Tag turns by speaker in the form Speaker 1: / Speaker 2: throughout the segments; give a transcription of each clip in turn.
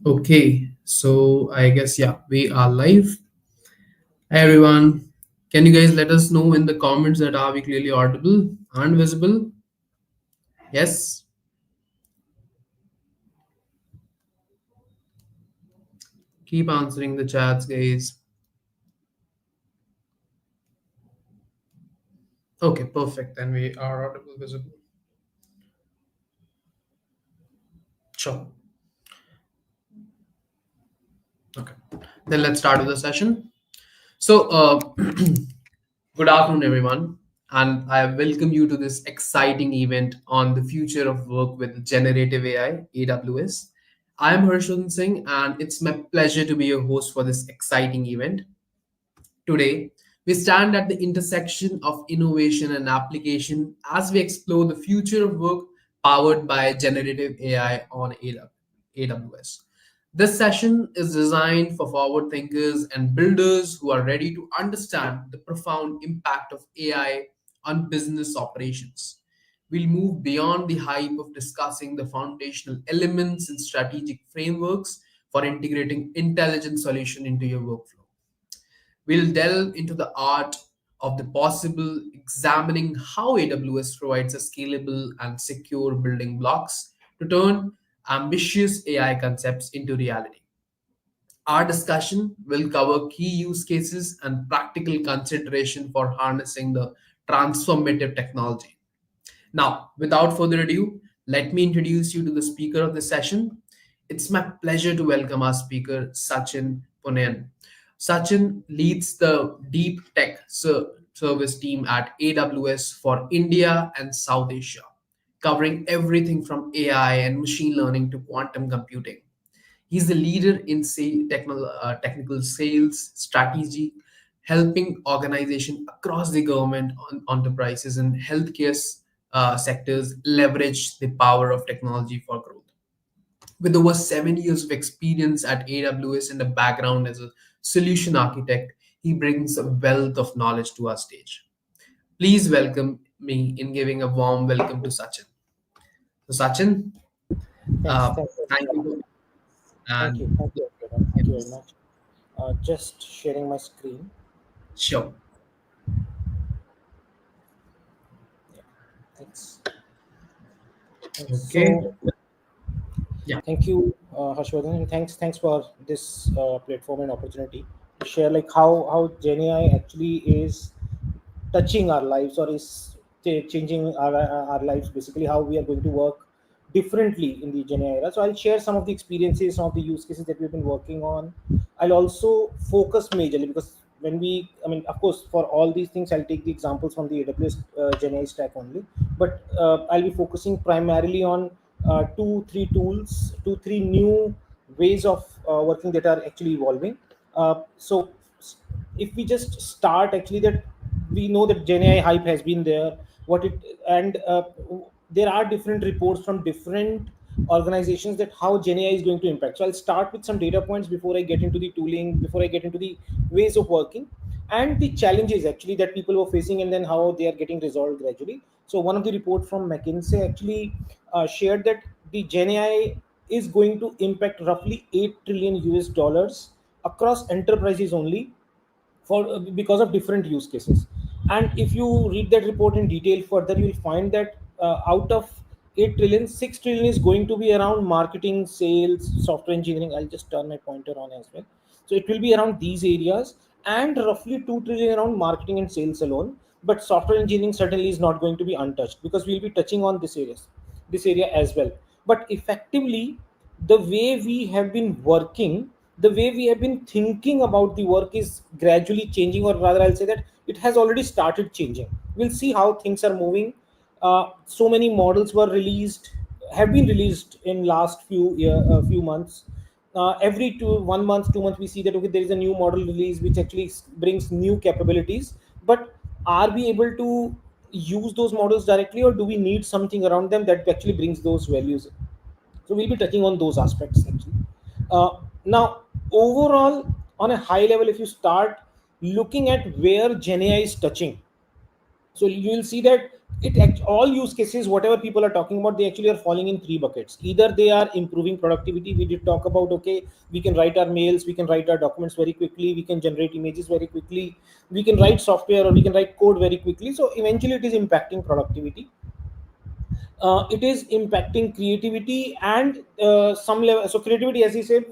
Speaker 1: Okay, so I guess, yeah, we are live. Hi everyone. Can you guys let us know in the comments that are we clearly audible and visible? Yes. Keep answering the chats, guys. Okay, perfect. Then we are audible, visible. Sure. Okay. Then let's start with the session. So, good afternoon, everyone, and I welcome you to this exciting event on the future of work with generative AI, AWS. I'm Harshvardhan Singh, and it's my pleasure to be your host for this exciting event. Today, we stand at the intersection of innovation and application as we explore the future of work powered by generative AI on AWS. This session is designed for forward thinkers and builders who are ready to understand the profound impact of AI on business operations. We'll move beyond the hype of discussing the foundational elements and strategic frameworks for integrating intelligent solution into your workflow. We'll delve into the art of the possible, examining how AWS provides a scalable and secure building blocks to turn ambitious AI concepts into reality. Our discussion will cover key use cases and practical consideration for harnessing the transformative technology. Now, without further ado, let me introduce you to the speaker of the session. It's my pleasure to welcome our speaker, Sachin Punen. Sachin leads the deep tech service team at AWS for India and South Asia, covering everything from AI and machine learning to quantum computing. He's the leader in technical sales strategy, helping organizations across the government, enterprises, and healthcare sectors leverage the power of technology for growth. With over 7 years of experience at AWS and a background as a solution architect, he brings a wealth of knowledge to our stage. Please welcome me in giving a warm welcome to Sachin. So, Sachin,
Speaker 2: Thanks,
Speaker 1: uh,
Speaker 2: thank you,
Speaker 1: thank
Speaker 2: everyone.
Speaker 1: you.
Speaker 2: Thank you,
Speaker 1: And
Speaker 2: thank you, everyone. Thank you very
Speaker 1: yes,
Speaker 2: much. Just sharing my screen.
Speaker 1: sure.
Speaker 2: Yeah, thanks. Thanks.
Speaker 1: Okay.
Speaker 2: So,
Speaker 1: Yeah.
Speaker 2: thank you, Harshvardhan, and thanks for this platform and opportunity to share like how Gen AI actually is touching our lives or is changing our lives. Basically, how we are going to work differently in the Gen AI era. So I'll share some of the experiences, some of the use cases that we've been working on. I'll also focus majorly because when we, I mean, of course, for all these things, I'll take the examples from the AWS Gen AI stack only. But I'll be focusing primarily on three tools, three new ways of working that are actually evolving. So if we just start actually that we know that Gen AI hype has been there. What it and there are different reports from different organizations that how Gen AI is going to impact. So I'll start with some data points before I get into the tooling, before I get into the ways of working and the challenges actually that people were facing and then how they are getting resolved gradually. So one of the report from McKinsey actually shared that the Gen AI is going to impact roughly 8 trillion US dollars across enterprises only for because of different use cases. And if you read that report in detail further, you will find that out of 8 trillion, 6 trillion is going to be around marketing, sales, software engineering. I'll just turn my pointer on as well. So it will be around these areas, and roughly 2 trillion around marketing and sales alone. But software engineering certainly is not going to be untouched because we'll be touching on this area as well. But effectively, the way we have been working, the way we have been thinking about the work is gradually changing, or rather I'll say that it has already started changing. We'll see how things are moving. So many models were released, have been released in last few months. Every 1 month 2 months we see that okay, there is a new model release which actually brings new capabilities. But are we able to use those models directly, or do we need something around them that actually brings those values? So we'll be touching on those aspects actually. Now, overall, on a high level, if you start looking at where Gen AI is touching, so you will see that all use cases, whatever people are talking about, they actually are falling in three buckets. Either they are improving productivity. We did talk about, okay, we can write our mails, we can write our documents very quickly, we can generate images very quickly, we can write software or we can write code very quickly. So eventually it is impacting productivity. It is impacting creativity and some level. So creativity, as you said,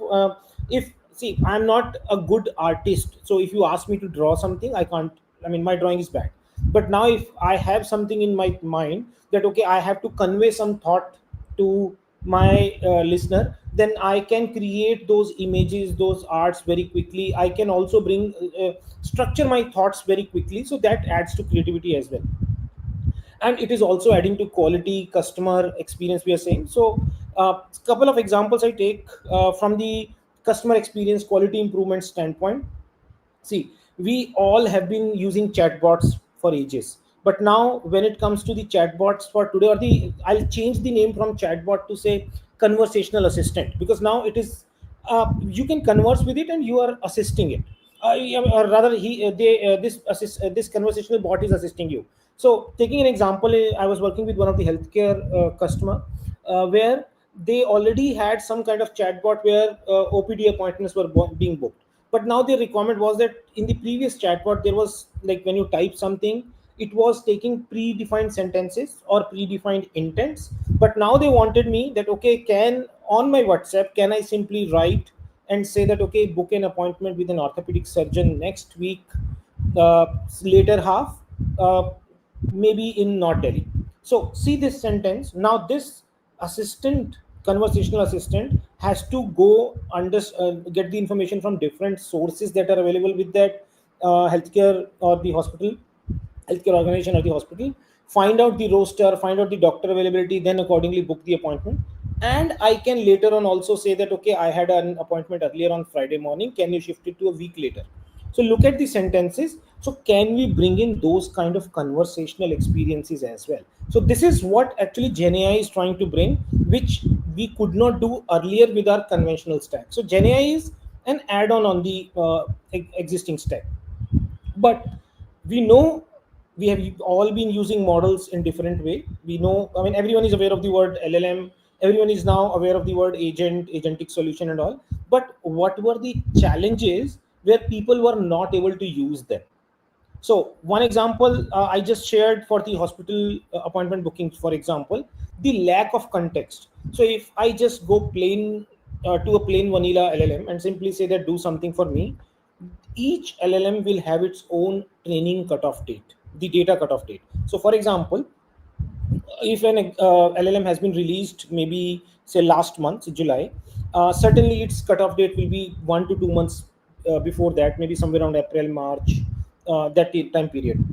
Speaker 2: if see, I'm not a good artist, so if you ask me to draw something, I can't. I mean, my drawing is bad. But now if I have something in my mind that, okay, I have to convey some thought to my listener, then I can create those images, those arts very quickly. I can also bring structure my thoughts very quickly, so that adds to creativity as well. And it is also adding to quality customer experience, we are saying. So couple of examples I take from the customer experience quality improvement standpoint. See, we all have been using chatbots for ages, but now when it comes to the chatbots for today, or the I'll change the name from chatbot to say conversational assistant, because now it is you can converse with it and you are assisting it. Yeah, or rather, this conversational bot is assisting you. So, taking an example, I was working with one of the healthcare customer where they already had some kind of chatbot where OPD appointments were being booked. But now the requirement was that in the previous chatbot, there was like when you type something, it was taking predefined sentences or predefined intents. But now they wanted me that, okay, can on my WhatsApp, can I simply write and say that, okay, book an appointment with an orthopedic surgeon next week, later half, uh, maybe in North Delhi. So see this sentence. Now this assistant, conversational assistant, has to go get the information from different sources that are available with that healthcare or the hospital, healthcare organization or the hospital, find out the roster, find out the doctor availability, then accordingly book the appointment. And I can later on also say that, okay, I had an appointment earlier on Friday morning, can you shift it to a week later? So look at the sentences. So can we bring in those kind of conversational experiences as well? So this is what actually GenAI is trying to bring, which we could not do earlier with our conventional stack. So GenAI is an add-on on the existing stack. But we know we have all been using models in different way. We know, I mean, everyone is aware of the word LLM, everyone is now aware of the word agent, agentic solution and all. But what were the challenges where people were not able to use them? So one example I just shared for the hospital appointment bookings, for example, the lack of context. So if I just go plain to a plain vanilla LLM and simply say that do something for me, each LLM will have its own training cutoff date, the data cutoff date. So for example, if an LLM has been released, maybe say last month, July, certainly its cutoff date will be 1 to 2 months before that, maybe somewhere around April, March, that time period.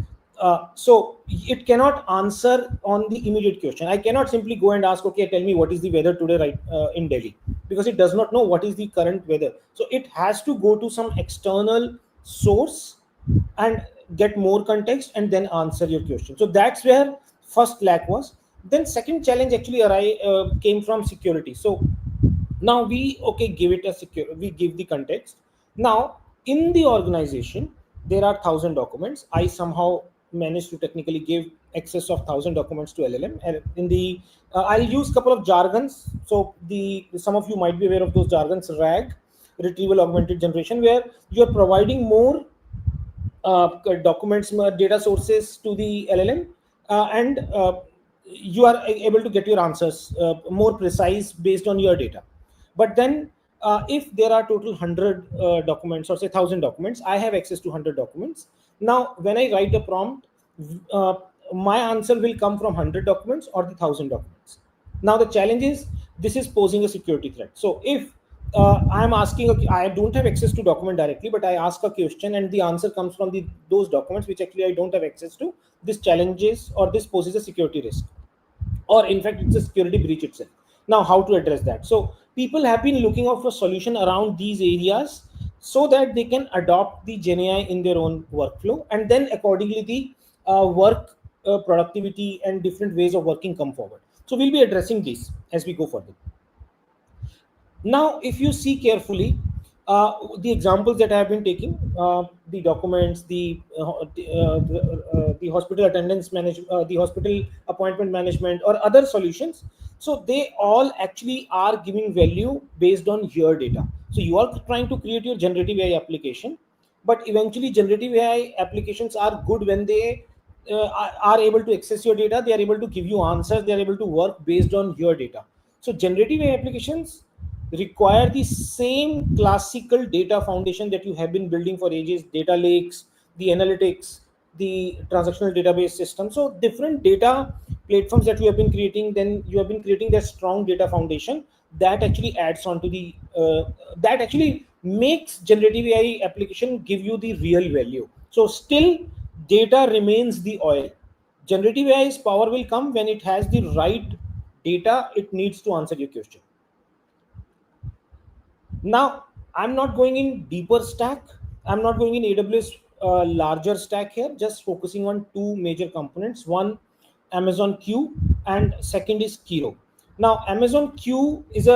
Speaker 2: So it cannot answer on the immediate question. I cannot simply go and ask, okay, tell me what is the weather today, right, in Delhi, because it does not know what is the current weather. So it has to go to some external source and get more context and then answer your question. So that's where first lack was. Then second challenge actually came from security. So now we, okay, give it a secure, we give the context. Now in the organization there are 1,000 documents. I somehow managed to technically give access of 1,000 documents to LLM. And in the I'll use couple of jargons. So the some of you might be aware of those jargons: RAG, retrieval augmented generation, where you're providing more documents, data sources to the LLM, and you are able to get your answers more precise based on your data. But then, if there are total 100 documents, or say 1,000 documents, I have access to 100 documents. Now, when I write a prompt, uh, my answer will come from 100 documents or the 1,000 documents. Now the challenge is this is posing a security threat. So if I'm asking, I don't have access to document directly, but I ask a question and the answer comes from those documents which actually I don't have access to, this challenges or this poses a security risk, or in fact it's a security breach itself. Now how to address that? So people have been looking out for solution around these areas so that they can adopt the GenAI in their own workflow, and then accordingly the work productivity and different ways of working come forward. So we'll be addressing this as we go further. Now if you see carefully, The examples that I have been taking, the documents, the hospital attendance management, the hospital appointment management, or other solutions. So they all actually are giving value based on your data. So you are trying to create your generative AI application, but eventually generative AI applications are good when they are able to access your data. They are able to give you answers. They are able to work based on your data. So generative AI applications require the same classical data foundation that you have been building for ages: data lakes, the analytics, the transactional database system. So different data platforms that you have been creating, then you have been creating that strong data foundation that actually adds on to the that actually makes generative AI application give you the real value. So still data remains the oil. Generative AI's power will come when it has the right data it needs to answer your question. Now, I'm not going in deeper stack. I'm not going in AWS larger stack here, just focusing on two major components. One, Amazon Q, and second is Kiro. Now, Amazon Q is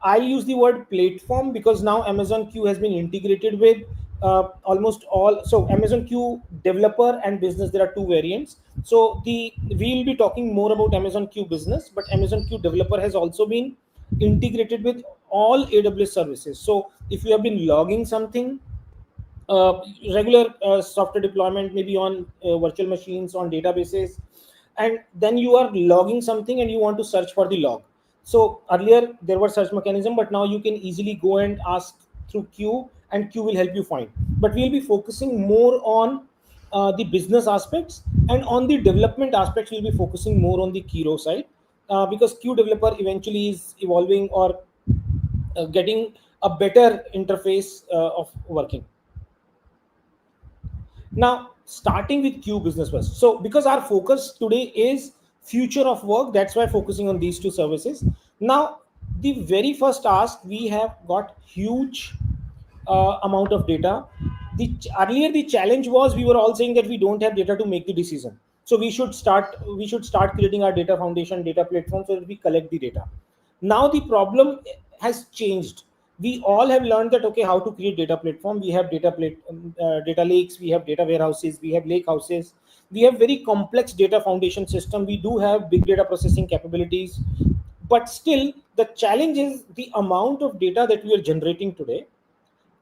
Speaker 2: I use the word platform because now Amazon Q has been integrated with almost all. So Amazon Q developer and business, there are two variants. So we will be talking more about Amazon Q business, but Amazon Q developer has also been integrated with all AWS services. So if you have been logging something, uh, regular software deployment, maybe on virtual machines, on databases, and then you are logging something and you want to search for the log. So earlier there were search mechanism, but now you can easily go and ask through Q, and Q will help you find. But we'll be focusing more on the business aspects, and on the development aspects we'll be focusing more on the Kiro side, because Q developer eventually is evolving or getting a better interface of working. Now, starting with Q business first. So, because our focus today is future of work, that's why focusing on these two services. Now, the very first ask, we have got huge amount of data. Earlier the challenge was we were all saying that we don't have data to make the decision. So we should start creating our data foundation, data platform, so that we collect the data. Now the problem has changed. We all have learned that okay, how to create data platform. We have data lakes, we have data warehouses, we have lake houses, we have very complex data foundation system, we do have big data processing capabilities. But still the challenge is the amount of data that we are generating today.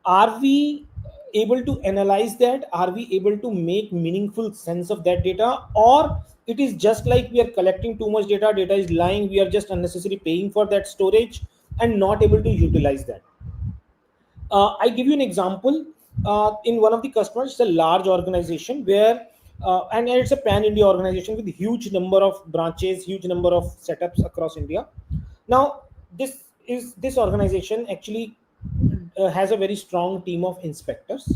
Speaker 2: Are we able to analyze that? Are we able to make meaningful sense of that data? Or it is just like we are collecting too much data, data is lying, we are just unnecessarily paying for that storage and not able to utilize that. I give you an example. In one of the customers, it's a large organization where, and it's a pan India organization with huge number of branches, huge number of setups across India. Now, this organization actually has a very strong team of inspectors.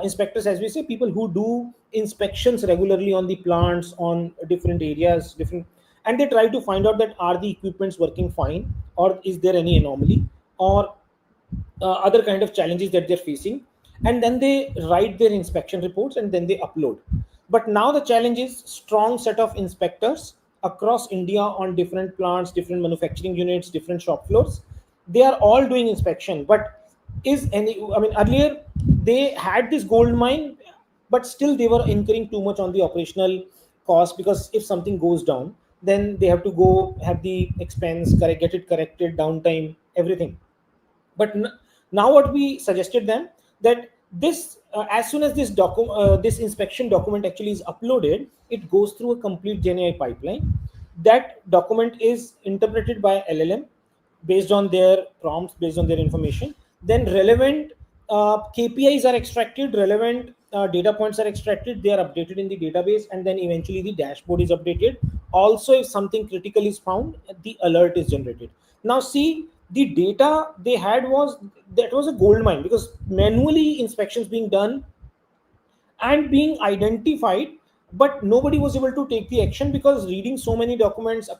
Speaker 2: Inspectors, as we say, people who do inspections regularly on the plants, on different areas, different, and they try to find out that are the equipments working fine, or is there any anomaly, or other kind of challenges that they're facing, and then they write their inspection reports and then they upload. But now the challenge is strong set of inspectors across India on different plants, different manufacturing units, different shop floors. They are all doing inspection, but is any, I mean, earlier they had this gold mine, but still they were incurring too much on the operational cost, because if something goes down, then they have to go have the expense correct, get it corrected, downtime, everything. But now what we suggested them, that this as soon as this inspection document actually is uploaded, it goes through a complete GenAI pipeline. That document is interpreted by LLM based on their prompts, based on their information. Then relevant KPIs are extracted, relevant data points are extracted, they are updated in the database, and then eventually the dashboard is updated. Also, if something critical is found, the alert is generated. Now see, the data they had was, that was a gold mine, because manually inspections being done and being identified, but nobody was able to take the action, because reading so many documents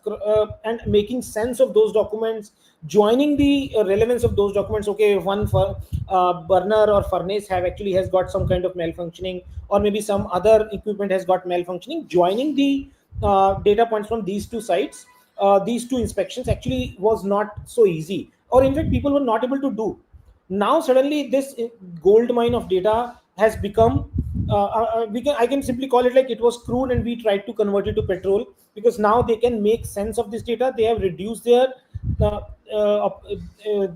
Speaker 2: and making sense of those documents, joining the relevance of those documents. Okay, one for burner or furnace have actually has got some kind of malfunctioning, or maybe some other equipment has got malfunctioning, joining the data points from these two sites, these two inspections actually was not so easy, or in fact people were not able to do. Now suddenly this gold mine of data has become I can simply call it like it was crude and we tried to convert it to petrol, because now they can make sense of this data. They have reduced their uh,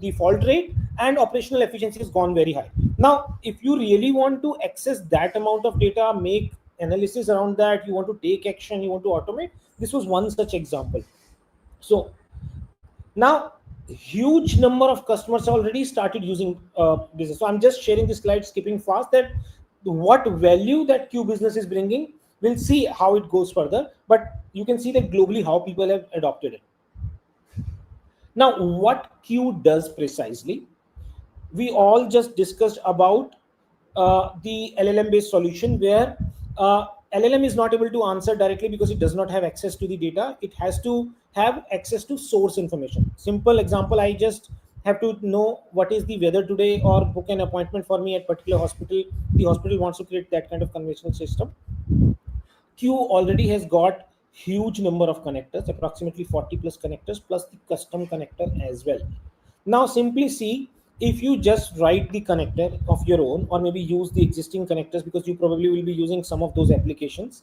Speaker 2: default rate, and operational efficiency has gone very high. Now if you really want to access that amount of data, make analysis around that, you want to take action, you want to automate, this was one such example. So now huge number of customers already started using business. So I'm just sharing this slide, skipping fast, that what value that Q business is bringing. We'll see how it goes further, but you can see that globally how people have adopted it. Now what Q does precisely, we all just discussed about the LLM based solution, where LLM is not able to answer directly because it does not have access to the data. It has to have access to source information. Simple example, I just have to know what is the weather today or book an appointment for me at particular hospital. The hospital wants to create that kind of conventional system. Q already has got huge number of connectors, approximately 40 plus connectors, plus the custom connector as well. Now simply see, if you just write the connector of your own, or maybe use the existing connectors, because you probably will be using some of those applications,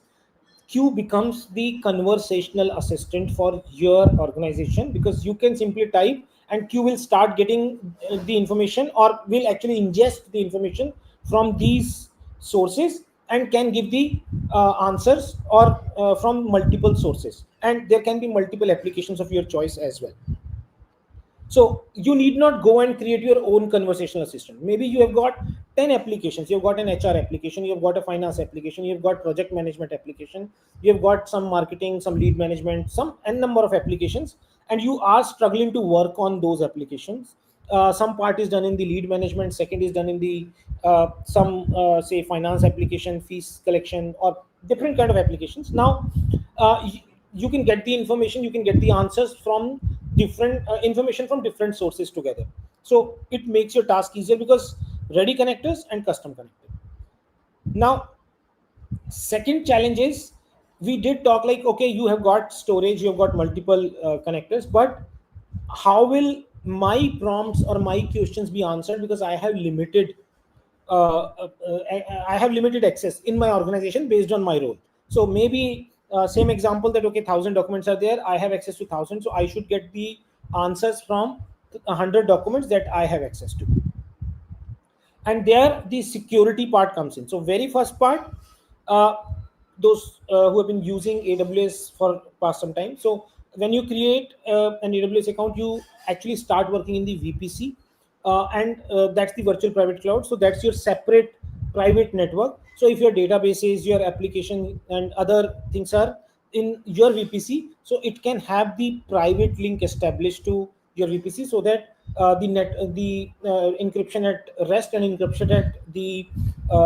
Speaker 2: Q becomes the conversational assistant for your organization, because you can simply type and Q will start getting the information, or will actually ingest the information from these sources, and can give the answers, or from multiple sources, and there can be multiple applications of your choice as well. So you need not go and create your own conversational assistant. Maybe you have got 10 applications. You've got an HR application, you've got a finance application, you've got project management application, you've got some marketing, some lead management, some n number of applications, and you are struggling to work on those applications. Some part is done in the lead management, second is done in the some say finance application, fees collection, or different kind of applications. Now you can get the information, you can get the answers from different information from different sources together. So it makes your task easier, because ready connectors and custom connectors. Now second challenge is, we did talk like, okay, you have got storage, you have got multiple connectors, but how will my prompts or my questions be answered, because I have limited I have limited access in my organization based on my role. So maybe same example, that okay, 1,000 documents are there, I have access to 1,000, so I should get the answers from 100 documents that I have access to. And there the security part comes in. So very first part, uh, those who have been using AWS for past some time, so when you create an AWS account, you actually start working in the VPC, and that's the virtual private cloud. So that's your separate private network. So if your databases, your application and other things are in your VPC, so it can have the private link established to your VPC, so that the encryption at rest and encryption at the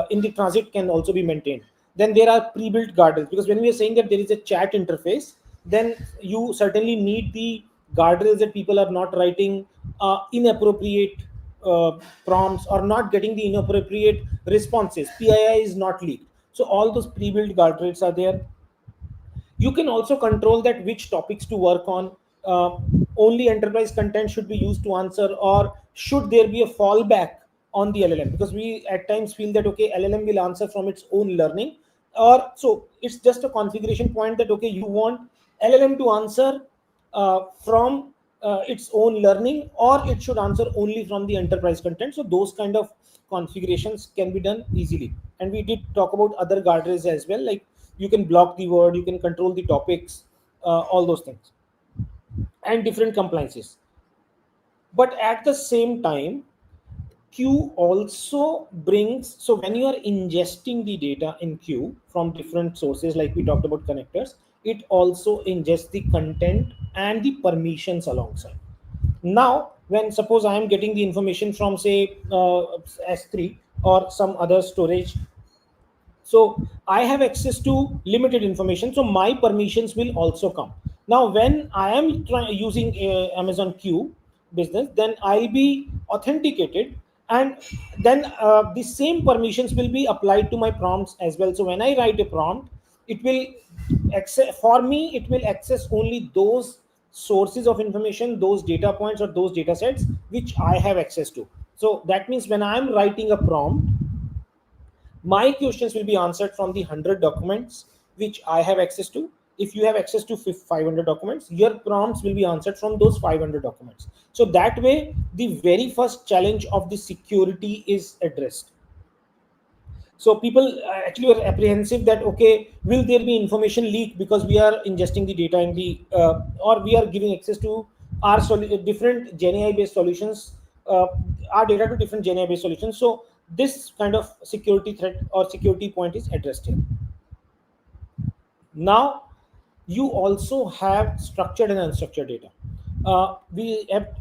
Speaker 2: in the transit can also be maintained. Then there are pre-built guardrails, because when we are saying that there is a chat interface, then you certainly need the guardrails, that people are not writing inappropriate prompts, or not getting the inappropriate responses. PII is not leaked. So all those pre-built guardrails are there. You can also control that which topics to work on. Only enterprise content should be used to answer, or should there be a fallback on the LLM, because we at times feel that okay, LLM will answer from its own learning, or so it's just a configuration point, that okay, you want LLM to answer from its own learning, or it should answer only from the enterprise content. So those kind of configurations can be done easily. And we did talk about other guardrails as well, like you can block the word, you can control the topics, all those things, and different compliances. But at the same time, Q also brings, so when you are ingesting the data in Q from different sources, like we talked about connectors, it also ingests the content and the permissions alongside. Now when suppose I am getting the information from say S3 or some other storage, so I have access to limited information, so my permissions will also come. Now when I am using Amazon Q business, then I'll be authenticated, and then the same permissions will be applied to my prompts as well. So when I write a prompt, it will access, for me it will access only those sources of information, those data points or those data sets which I have access to. So that means when I'm writing a prompt, my questions will be answered from the 100 documents which I have access to. If you have access to 500 documents, your prompts will be answered from those 500 documents. So that way, the very first challenge of the security is addressed. So people actually are apprehensive that, okay, will there be information leak because we are ingesting the data in the or we are giving access to our different GenAI based solutions, uh, our data to different GenAI based solutions. So this kind of security threat or security point is addressed here. Now you also have structured and unstructured data. We have,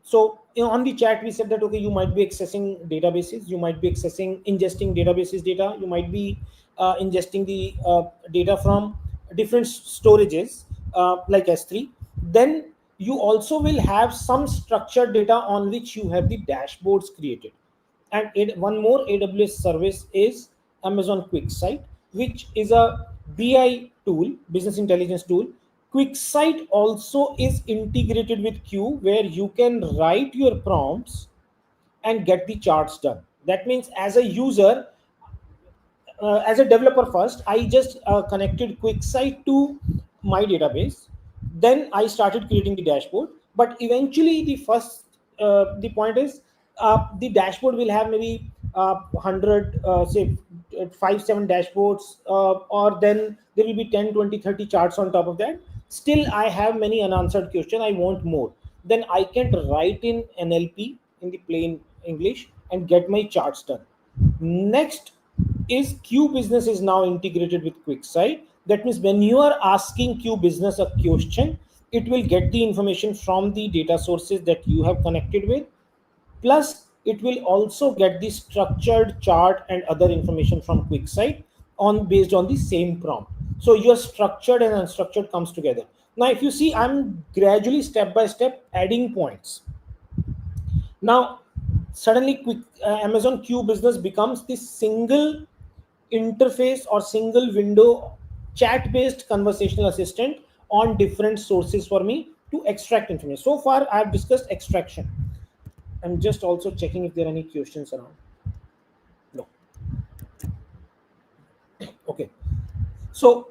Speaker 2: so on the chat we said that, okay, you might be accessing databases, you might be accessing ingesting databases data, you might be ingesting the data from different storages like S3. Then you also will have some structured data on which you have the dashboards created. And one more AWS service is Amazon QuickSight, which is a BI tool, business intelligence tool. QuickSight also is integrated with Q, where you can write your prompts and get the charts done. That means as a user, as a developer, first I just connected QuickSight to my database, then I started creating the dashboard. But eventually the first the point is, the dashboard will have maybe 100 say 5 7 dashboards, or then there will be 10 20 30 charts on top of that. Still I have many unanswered questions, I want more. Then I can write in NLP, in the plain English, and get my charts done. Next is Q Business is now integrated with QuickSight. That means when you are asking Q Business a question, it will get the information from the data sources that you have connected with. Plus, it will also get the structured chart and other information from QuickSight on based on the same prompt. So your structured and unstructured comes together. Now, if you see, I'm gradually step by step adding points. Now, suddenly, Amazon Q Business becomes the single interface or single window chat based conversational assistant on different sources for me to extract information. So far, I have discussed extraction. I'm just also checking if there are any questions around. No. Okay. So,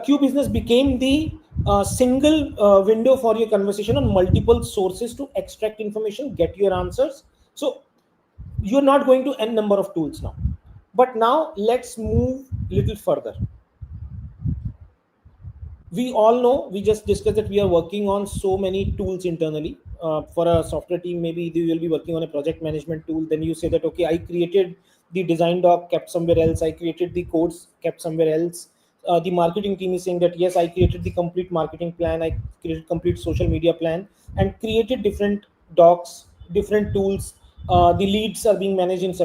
Speaker 2: Q Business became the single window for your conversation on multiple sources to extract information, get your answers. So you're not going to n number of tools now. But now let's move a little further. We all know, we just discussed that we are working on so many tools internally. For a software team, maybe they will be working on a project management tool. Then you say that, okay, I created the design doc, kept somewhere else, I created the codes, kept somewhere else. The marketing team is saying that, yes, I created the complete marketing plan, I created complete social media plan, and created different docs, different tools. The leads are being managed in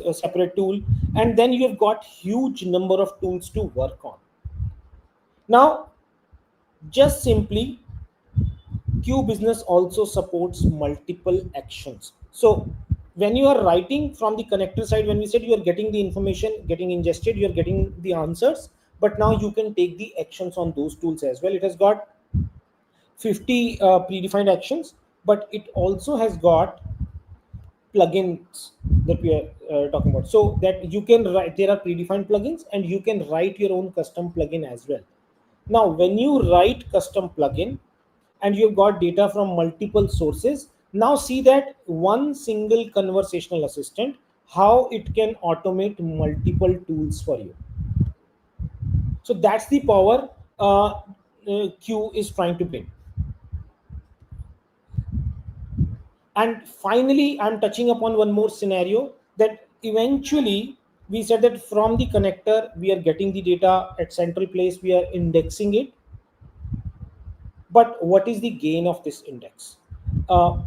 Speaker 2: a separate tool, and then you have got huge number of tools to work on. Now, just simply, Q Business also supports multiple actions. So when you are writing from the connector side, when we said you are getting the information, getting ingested, you are getting the answers, but now you can take the actions on those tools as well. It has got 50 predefined actions, but it also has got plugins that we are talking about, so that you can write, there are predefined plugins and you can write your own custom plugin as well. Now when you write custom plugin and you've got data from multiple sources, now see that one single conversational assistant, how it can automate multiple tools for you. So that's the power Q is trying to bring. And finally, I'm touching upon one more scenario, that eventually we said that from the connector, we are getting the data at central place, we are indexing it. But what is the gain of this index? Uh,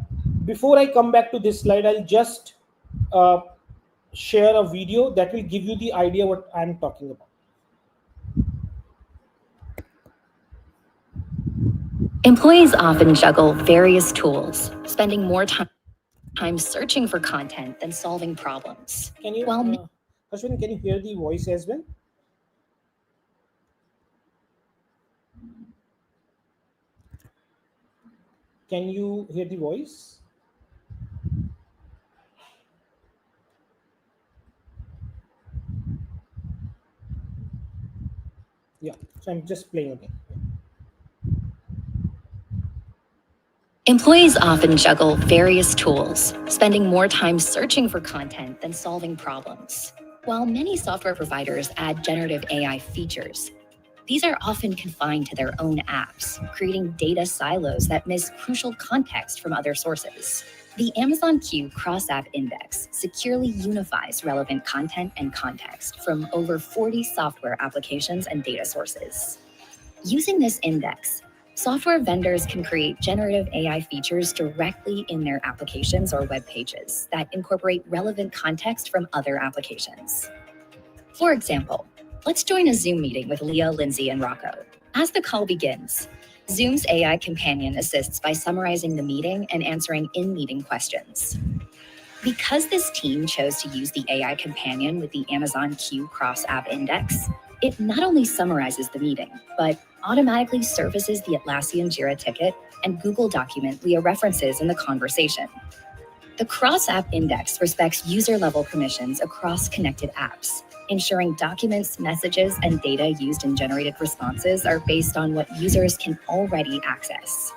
Speaker 2: Before I come back to this slide, I'll just uh, share a video that will give you the idea what I'm talking about.
Speaker 3: Employees often juggle various tools, spending more time searching for content than solving problems.
Speaker 2: Can you, Ashwin, can you hear the voice as well? Can you hear the voice? Yeah. So I'm just playing again.
Speaker 3: Employees often juggle various tools, spending more time searching for content than solving problems. While many software providers add generative AI features, these are often confined to their own apps, creating data silos that miss crucial context from other sources. The Amazon Q Cross-App Index securely unifies relevant content and context from over 40 software applications and data sources. Using this index, software vendors can create generative AI features directly in their applications or web pages that incorporate relevant context from other applications. For example, let's join a Zoom meeting with Leah, Lindsay, and Rocco. As the call begins, Zoom's AI companion assists by summarizing the meeting and answering in-meeting questions. Because this team chose to use the AI companion with the Amazon Q Cross-App Index, it not only summarizes the meeting, but automatically surfaces the Atlassian Jira ticket and Google document Leah references in the conversation. The Cross-App Index respects user-level permissions across connected apps, ensuring documents, messages, and data used in generated responses are based on what users can already access.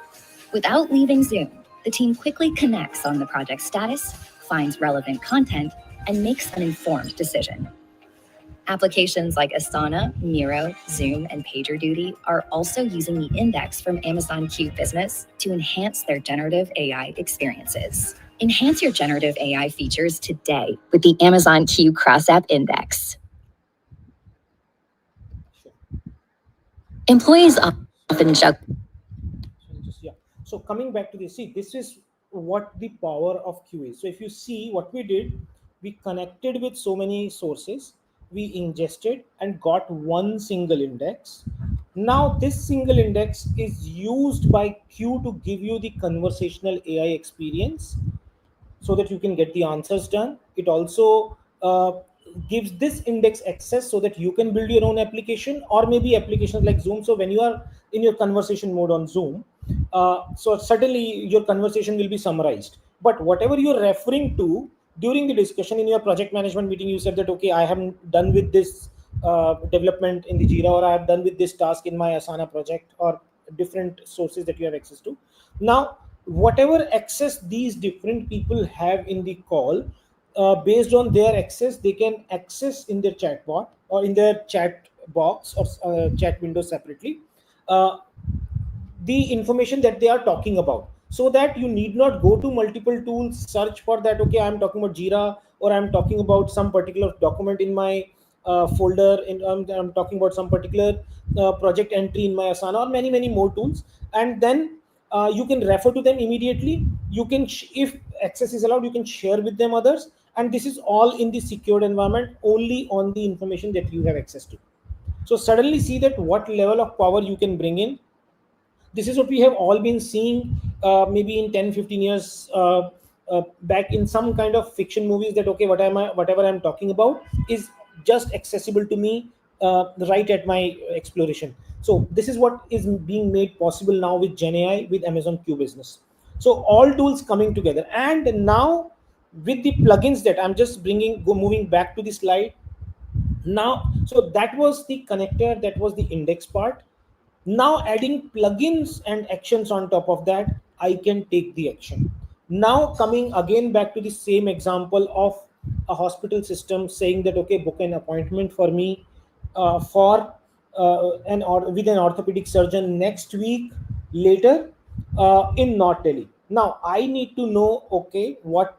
Speaker 3: Without leaving Zoom, the team quickly connects on the project status, finds relevant content, and makes an informed decision. Applications like Asana, Miro, Zoom, and PagerDuty are also using the index from Amazon Q Business to enhance their generative AI experiences. Enhance your generative AI features today with the Amazon Q Cross-App Index.
Speaker 2: Sure.
Speaker 3: Employees often juggle.
Speaker 2: So coming back to this, see, this is what the power of Q is. So if you see what we did, we connected with so many sources, we ingested and got one single index. Now this single index is used by Q to give you the conversational AI experience so that you can get the answers done. It also gives this index access so that you can build your own application or maybe applications like Zoom. So when you are in your conversation mode on Zoom, so certainly your conversation will be summarized. But whatever you're referring to during the discussion in your project management meeting, you said that, okay, I have done with this development in the Jira, or I have done with this task in my Asana project, or different sources that you have access to. Now, whatever access these different people have in the call, based on their access, they can access in their chat bot or in their chat box or chat window separately the information that they are talking about, so that you need not go to multiple tools, search for that, okay, I'm talking about Jira, or I'm talking about some particular document in my folder, I'm talking about some particular project entry in my Asana, or many more tools. And then you can refer to them immediately. You can if access is allowed, you can share with them others, and this is all in the secured environment, only on the information that you have access to. So suddenly see that what level of power you can bring in. This is what we have all been seeing maybe in 10-15 years back in some kind of fiction movies, that okay, whatever I'm talking about is just accessible to me right at my exploration. So this is what is being made possible now with Gen AI, with Amazon Q Business. So all tools coming together, and now with the plugins that I'm just moving back to the slide now. So that was the connector, that was the index part. Now adding plugins and actions on top of that, I can take the action. Now coming again back to the same example of a hospital system saying that, okay, book an appointment for me for with an orthopedic surgeon next week later in North Delhi. Now I need to know, okay, what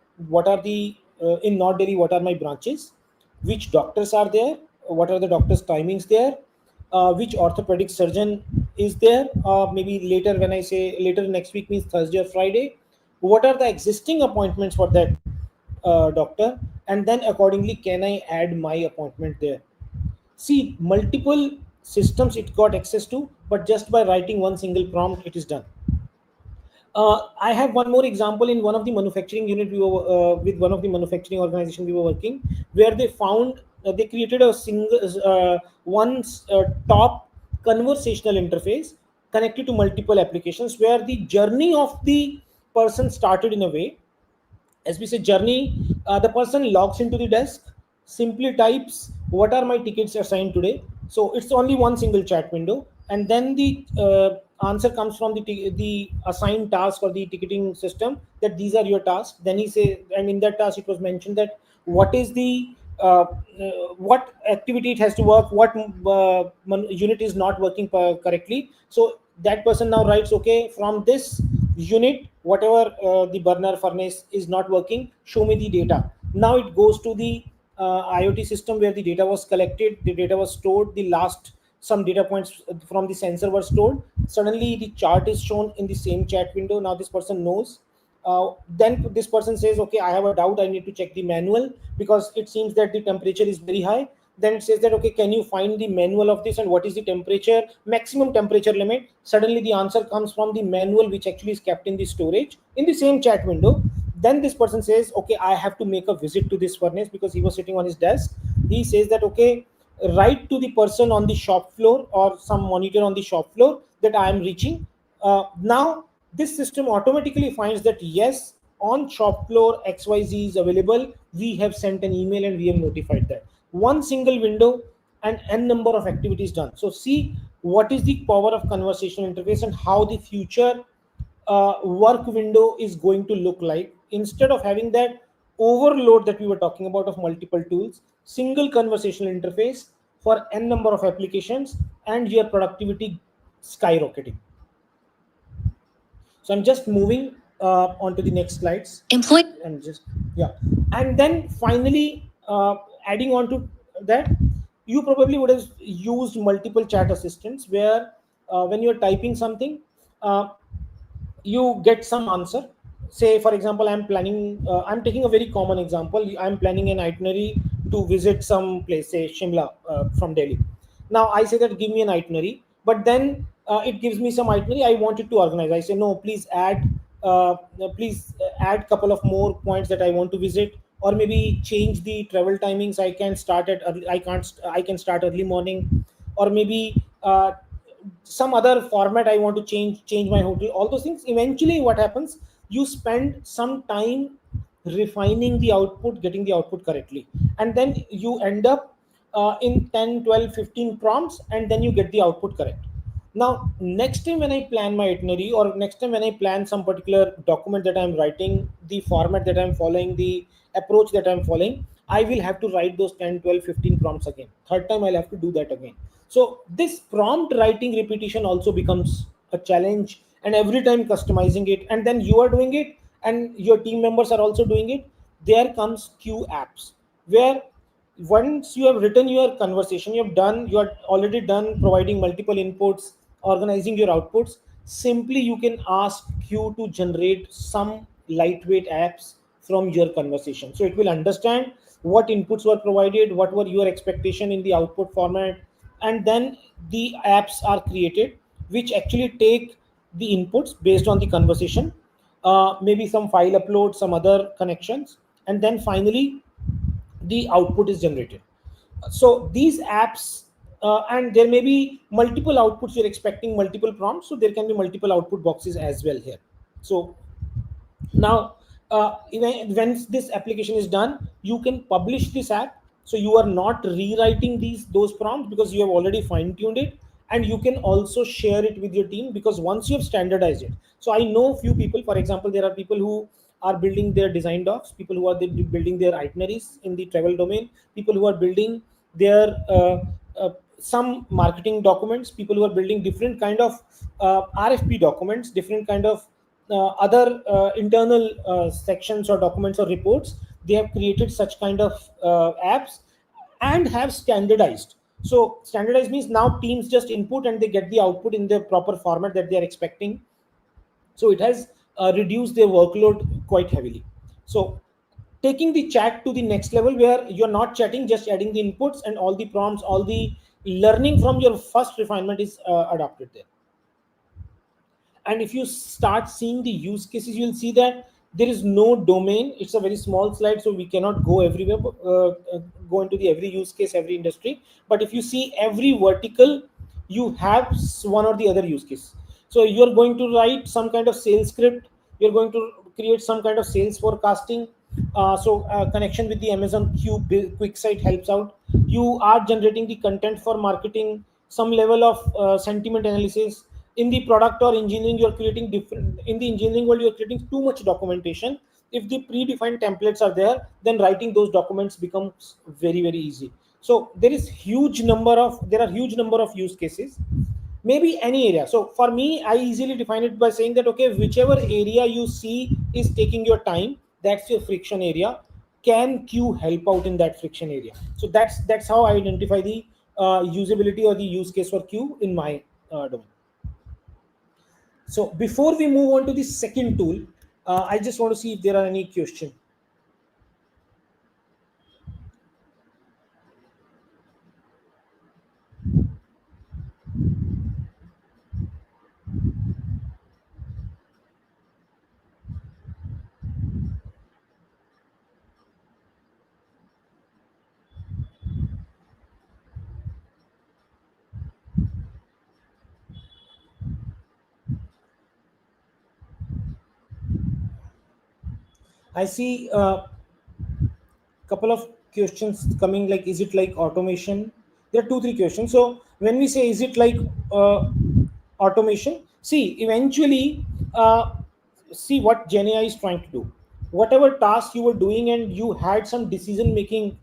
Speaker 2: are the in North Delhi, what are my branches, which doctors are there, what are the doctors timings there, which orthopedic surgeon is there, maybe later, when I say later next week means Thursday or Friday, what are the existing appointments for that doctor, and then accordingly can I add my appointment there. See, multiple systems it got access to, but just by writing one single prompt it is done. I have one more example. In one of the manufacturing unit, we were with one of the manufacturing organization we were working, where they found they created a single one top conversational interface connected to multiple applications, where the journey of the person started in a way, as we say journey, the person logs into the desk, simply types what are my tickets assigned today, So it's only one single chat window, and then the answer comes from the assigned task or the ticketing system, that these are your tasks. Then he say, and in that task it was mentioned that what is the what activity it has to work, what unit is not working correctly. So that person now writes, okay, from this unit, whatever the burner furnace is not working, show me the data. Now it goes to the IoT system where the data was collected, the data was stored, the last some data points from the sensor were stored. Suddenly the chart is shown in the same chat window. Now this person knows. Then this person says, okay, I have a doubt, I need to check the manual because it seems that the temperature is very high. Then it says that, okay, can you find the manual of this and what is the temperature, maximum temperature limit. Suddenly the answer comes from the manual, which actually is kept in the storage in the same chat window. Then this person says, okay, I have to make a visit to this furnace because he was sitting on his desk. He says that, okay, write to the person on the shop floor or some monitor on the shop floor that I am reaching. Now this system automatically finds that yes, on shop floor XYZ is available. We have sent an email and we have notified that. One single window and n number of activities done. So see what is the power of conversational interface and how the future work window is going to look like. Instead of having that overload that we were talking about of multiple tools, single conversational interface for n number of applications, and your productivity skyrocketing. So I'm just moving on to the next slides.
Speaker 3: Employee.
Speaker 2: And just, yeah. And then finally, adding on to that, you probably would have used multiple chat assistants where when you're typing something, you get some answer. Say for example, I'm taking a very common example, I'm planning an itinerary to visit some place, say Shimla, from Delhi. Now I say that give me an itinerary, but then it gives me some itinerary I wanted to organize. I say no, please add couple of more points that I want to visit, or maybe change the travel timings. I can start at early, I can start early morning, or maybe some other format I want to change my hotel, all those things. Eventually what happens, you spend some time refining the output, getting the output correctly, and then you end up in 10, 12, 15 prompts, and then you get the output correct. Now next time when I plan my itinerary, or next time when I plan some particular document that I'm writing, the format that I'm following, the approach that I'm following, I will have to write those 10, 12, 15 prompts again. Third time I'll have to do that again. So this prompt writing repetition also becomes a challenge, and every time customizing it, and then you are doing it and your team members are also doing it. There comes Q apps, where once you have written your conversation, you are already done providing multiple inputs, organizing your outputs. Simply you can ask Q to generate some lightweight apps from your conversation. So it will understand what inputs were provided, what were your expectation in the output format, and then the apps are created which actually take the inputs based on the conversation, maybe some file upload, some other connections, and then finally the output is generated. So these apps, and there may be multiple outputs, you're expecting multiple prompts, so there can be multiple output boxes as well here. So now when this application is done, you can publish this app. So you are not rewriting those prompts because you have already fine tuned it, and you can also share it with your team because once you have standardized it. So I know few people, for example, there are people who are building their design docs, people who are building their itineraries in the travel domain, people who are building their some marketing documents, people who are building different kind of RFP documents, different kind of other internal sections or documents or reports. They have created such kind of apps and have standardized. So standardized means now teams just input and they get the output in the proper format that they are expecting. So it has reduced their workload quite heavily. So taking the chat to the next level, where you're not chatting, just adding the inputs, and all the prompts, all the learning from your first refinement is adopted there. And if you start seeing the use cases, you'll see that there is no domain. It's a very small slide, so we cannot go everywhere, go into the every use case, every industry. But if you see every vertical, you have one or the other use case. So you're going to write some kind of sales script, you're going to create some kind of sales forecasting, Connection with the Amazon Q quick site helps out. You are generating the content for marketing, some level of sentiment analysis. In the product or engineering, you're creating different. In the engineering world, you're creating too much documentation. If the predefined templates are there, then writing those documents becomes very easy. So there are huge number of use cases, maybe any area. So for me, I easily define it by saying that, okay, whichever area you see is taking your time, that's your friction area. Can Q help out in that friction area? So that's how I identify the usability or the use case for Q in my domain. So before we move on to the second tool, I just want to see if there are any questions. I see couple of questions coming, like, is it like automation? There are two three questions. So when we say, is it like automation, see, eventually, see what GenAI is trying to do. Whatever task you were doing and you had some decision making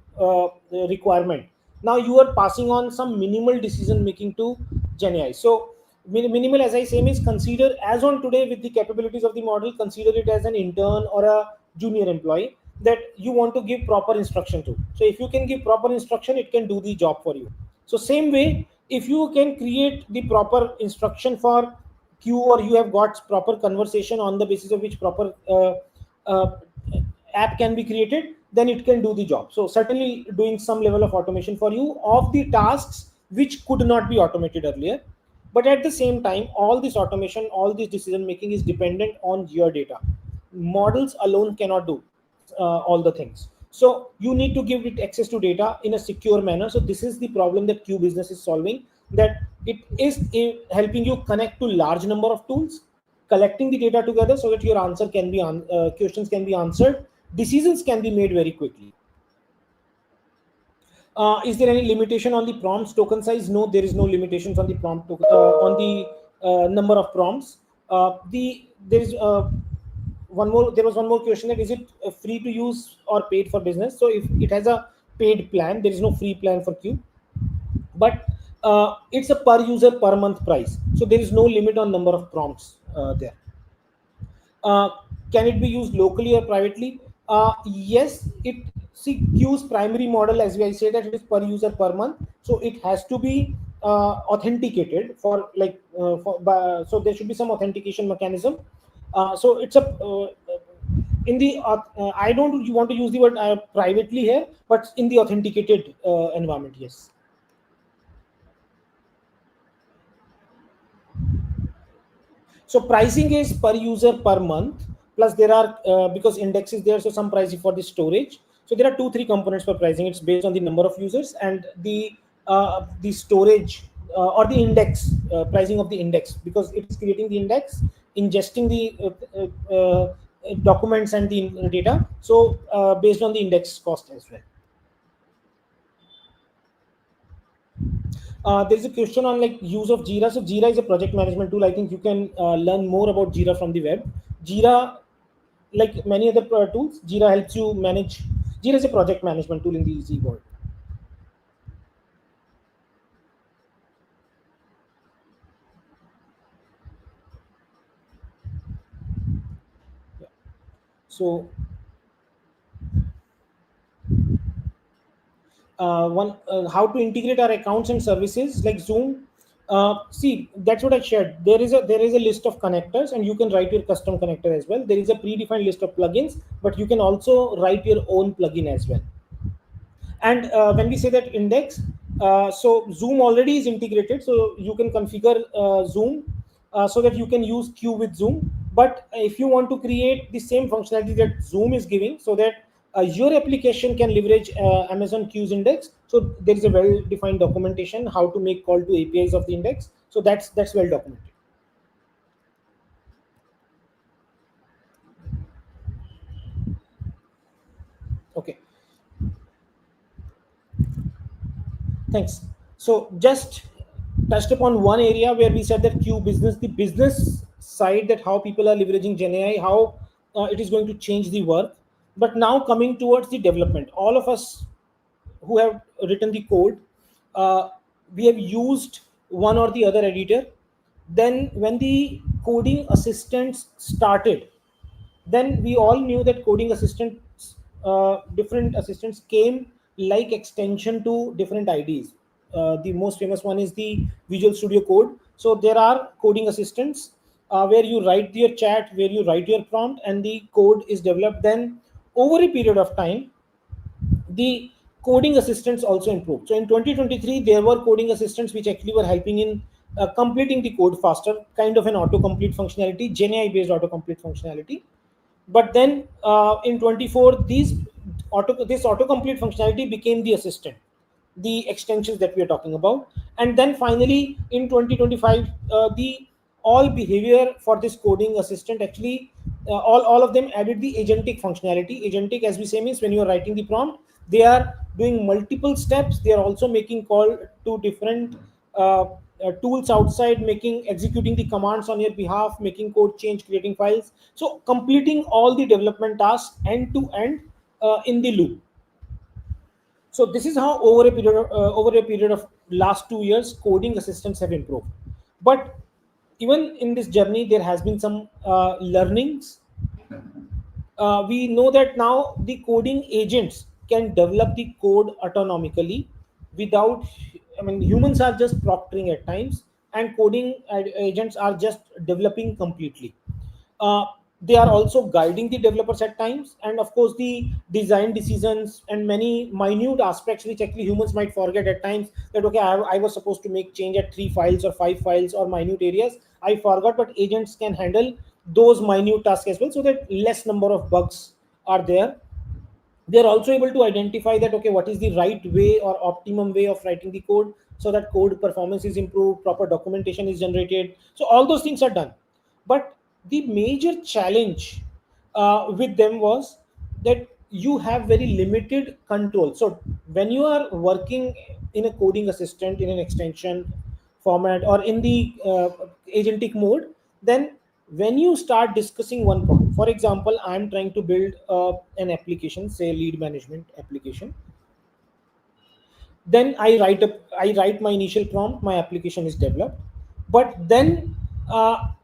Speaker 2: requirement, now you are passing on some minimal decision making to GenAI. So minimal, as I say, means consider, as on today, with the capabilities of the model, consider it as an intern or a junior employee that you want to give proper instruction to. So if you can give proper instruction, it can do the job for you. So same way, if you can create the proper instruction for Q, or you have got proper conversation on the basis of which proper uh, app can be created, then it can do the job. So certainly doing some level of automation for you of the tasks which could not be automated earlier. But at the same time, all this automation, all this decision making is dependent on your data. Models alone cannot do all the things. So you need to give it access to data in a secure manner. So this is the problem that Q business is solving, that it is helping you connect to large number of tools, collecting the data together so that your answer can be questions can be answered, decisions can be made very quickly. Is there any limitation on the prompts token size? No, there is no limitations on the on the number of prompts. There is one more. There was one more question, that is it free to use or paid for business? So if it has a paid plan, there is no free plan for Q, but it's a per user per month price. So there is no limit on number of prompts there. Uh, can it be used locally or privately? Yes, it, see, Q's primary model, as I say, that it is per user per month, so it has to be authenticated for, like, so there should be some authentication mechanism. So it's a in the I don't you want to use the word privately here, but in the authenticated environment, yes. So pricing is per user per month, plus there are because index is there, so some pricing for the storage. So there are two three components for pricing. It's based on the number of users and the storage or the index, pricing of the index, because it is creating the index, ingesting the documents and the data. So based on the index cost as well. There's a question on, like, use of Jira. So Jira is a project management tool. I think you can learn more about Jira from the web. Jira, like many other tools, Jira helps you manage. Jira is a project management tool in the easy world. Yeah. So how to integrate our accounts and services like Zoom. See, that's what I shared. There is a list of connectors, and you can write your custom connector as well. There is a predefined list of plugins, but you can also write your own plugin as well. And when we say that index, so Zoom already is integrated, so you can configure Zoom so that you can use Q with Zoom. But if you want to create the same functionality that Zoom is giving, so that your application can leverage Amazon Q's index, so there is a well defined documentation how to make call to APIs of the index. So that's well documented. Thanks. So just touched upon one area where we said that Q business, the business side, that how people are leveraging Gen AI, how it is going to change the work. But now coming towards the development, all of us who have written the code, uh, we have used one or the other editor. Then when the coding assistants started, then we all knew that coding assistants, different assistants came like extension to different IDs. The most famous one is the Visual Studio Code. So there are coding assistants where you write your chat, where you write your prompt, and the code is developed. Then over a period of time, the coding assistants also improved. So in 2023, there were coding assistants which actually were helping in completing the code faster, kind of an autocomplete functionality, Gen AI based autocomplete functionality. But then in 24, this autocomplete functionality became the assistant, the extensions that we are talking about. And then finally in 2025, the all behavior for this coding assistant actually, all of them added the agentic functionality. Agentic, as we say, means when you are writing the prompt, they are doing multiple steps. They are also making call to different tools outside, making executing the commands on your behalf, making code change, creating files, so completing all the development tasks end to end in the loop. So this is how over a period of last 2 years, coding assistants have improved. But even in this journey, there has been some learnings. We know that now the coding agents can develop the code autonomically without, I mean, humans are just proctoring at times, and coding agents are just developing completely. uh, they are also guiding the developers at times, and of course the design decisions and many minute aspects which actually humans might forget at times, that okay, I was supposed to make change at 3 files or 5 files or minute areas, I forgot. But agents can handle those minute tasks as well, so that less number of bugs are there. They are also able to identify that okay, what is the right way or optimum way of writing the code, so that code performance is improved, proper documentation is generated, so all those things are done. But the major challenge with them was that you have very limited control. So when you are working in a coding assistant in an extension format or in the agentic mode, then when you start discussing one problem, for example, I'm trying to build an application, say lead management application. Then I write my initial prompt, my application is developed. But then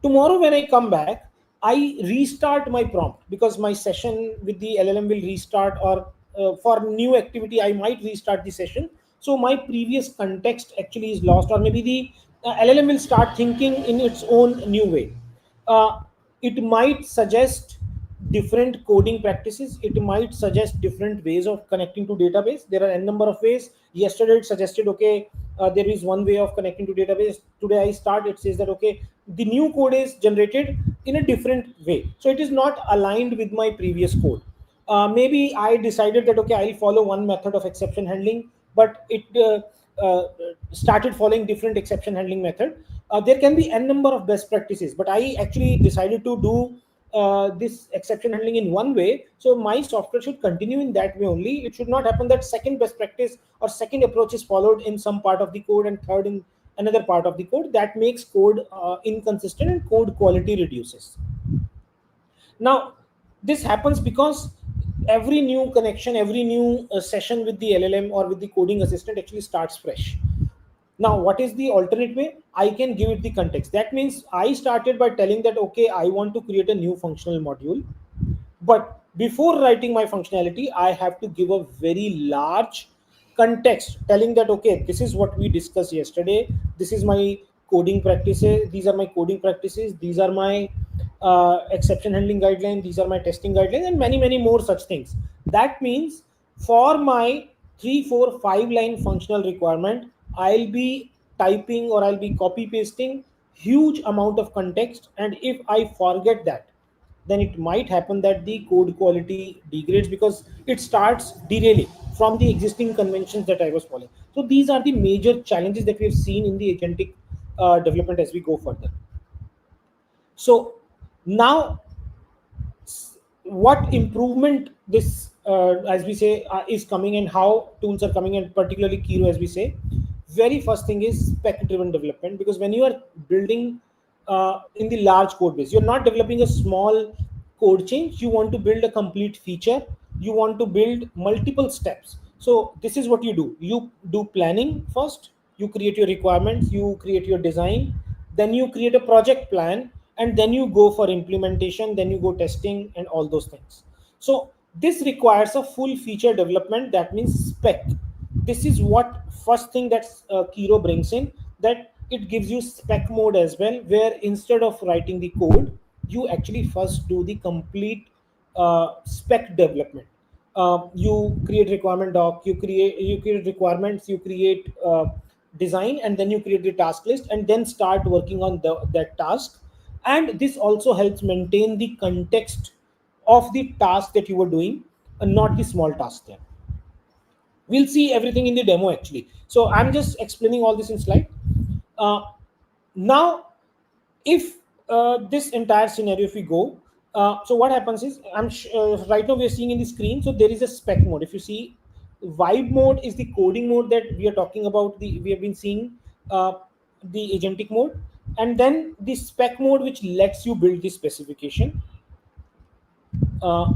Speaker 2: tomorrow when I come back, I restart my prompt because my session with the LLM will restart, or for new activity I might restart the session. So my previous context actually is lost, or maybe the LLM will start thinking in its own new way. uh, it might suggest different coding practices, it might suggest different ways of connecting to database. There are a number of ways. Yesterday it suggested okay, there is one way of connecting to database. Today I start, it says that okay, the new code is generated in a different way, so it is not aligned with my previous code. Maybe I decided that okay, I'll follow one method of exception handling, but it uh, started following different exception handling method. There can be n number of best practices, but I actually decided to do this exception handling in one way, so my software should continue in that way only. It should not happen that second best practice or second approach is followed in some part of the code and third in another part of the code. That makes code inconsistent and code quality reduces. Now this happens because every new connection, every new session with the LLM or with the coding assistant actually starts fresh. Now what is the alternate way? I can give it the context. That means I started by telling that okay, I want to create a new functional module, but before writing my functionality I have to give a very large context telling that okay, this is what we discussed yesterday, this is my coding practices, these are my coding practices, these are my exception handling guidelines, these are my testing guidelines, and many more such things. That means for my 3 4 5 line functional requirement, I'll be typing or I'll be copy pasting huge amount of context, and if I forget that, then it might happen that the code quality degrades because it starts derailing from the existing conventions that I was following. So these are the major challenges that we have seen in the agentic development as we go further. So now what improvement this as we say is coming, and how tools are coming, and particularly Kiro, as we say. Very first thing is spec driven development, because when you are building in the large code base, you're not developing a small code change, you want to build a complete feature, you want to build multiple steps. So this is what you do planning first, you create your requirements, you create your design, then you create a project plan, and then you go for implementation, then you go testing and all those things. So this requires a full feature development, that means spec. This is what first thing that Kiro brings in, that it gives you spec mode as well, where instead of writing the code, you actually first do the complete spec development. You create requirement doc, you create requirements, you create design, and then you create the task list, and then start working on that task. And this also helps maintain the context of the task that you were doing, and not the small task there. We'll see everything in the demo actually, so I'm just explaining all this in slide. uh, Now, if this entire scenario, if we go, so what happens is, right now we are seeing in the screen, so there is a spec mode. If you see, vibe mode is the coding mode that we are talking about, we have been seeing uh, the agentic mode, and then the spec mode, which lets you build the specification. uh,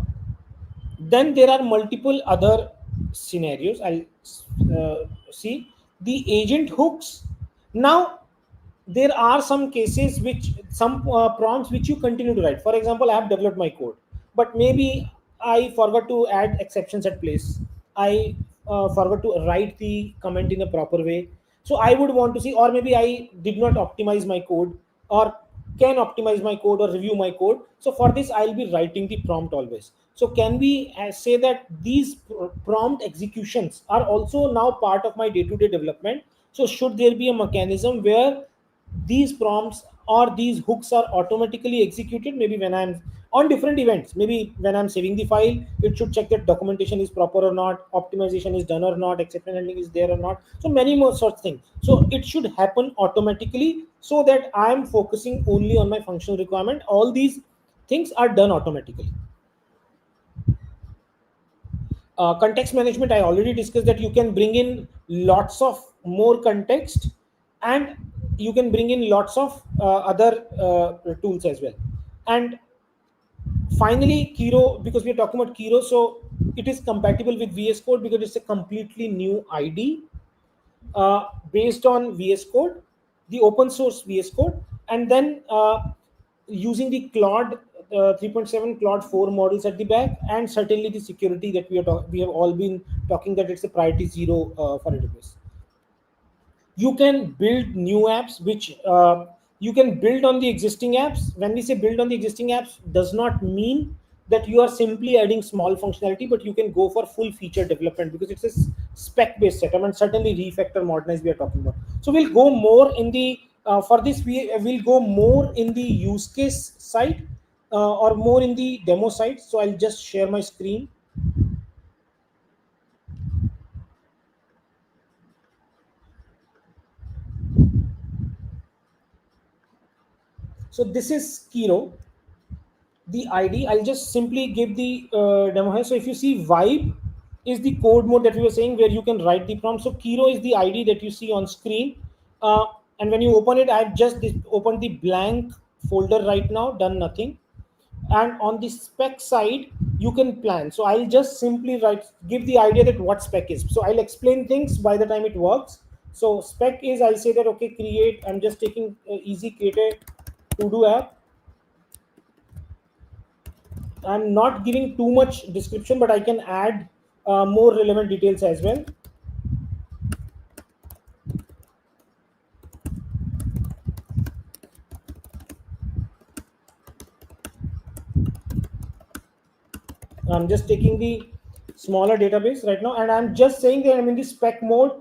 Speaker 2: then there are multiple other scenarios. I'll see the agent hooks. Now, there are some cases which, some prompts which you continue to write. For example, I have developed my code, but maybe I forgot to add exceptions at place, I forgot to write the comment in a proper way. So I would want to see, or maybe I did not optimize my code, or can optimize my code or review my code. So for this, I'll be writing the prompt always. So can we say that these prompt executions are also now part of my day-to-day development? So should there be a mechanism where these prompts or these hooks are automatically executed, maybe when I'm on different events, maybe when I'm saving the file, it should check that documentation is proper or not, optimization is done or not, exception handling is there or not, so many more such things. So it should happen automatically, so that I'm focusing only on my functional requirement. All these things are done automatically. Context management, I already discussed that you can bring in lots of more context, and you can bring in lots of other tools as well. And finally, Kiro, because we are talking about Kiro, so it is compatible with VS Code, because it's a completely new ID based on VS Code, the open source VS Code, and then using the Claude 3.7, Claude 4 models at the back, and certainly the security that we have all been talking, that it's a priority zero for AWS. You can build new apps, which you can build on the existing apps. When we say build on the existing apps, does not mean that you are simply adding small functionality, but you can go for full feature development, because it's a spec based setup, and certainly refactor modernize we are talking about. So we'll go more in the for this, we will go more in the use case side, or more in the demo side. So I'll just share my screen. So this is Kiro, the ID. I'll just simply give the demo here. So if you see, vibe is the code mode that we were saying, where you can write the prompt. So Kiro is the ID that you see on screen. And when you open it, I've just opened the blank folder right now, done nothing. And on the spec side, you can plan. So I'll just simply give the idea that what spec is. So I'll explain things by the time it works. So spec is, I'll say that, okay, create, I'm just taking easy, create a to-do app. I'm not giving too much description, but I can add more relevant details as well. I'm just taking the smaller database right now, and I'm just saying that I'm in the spec mode,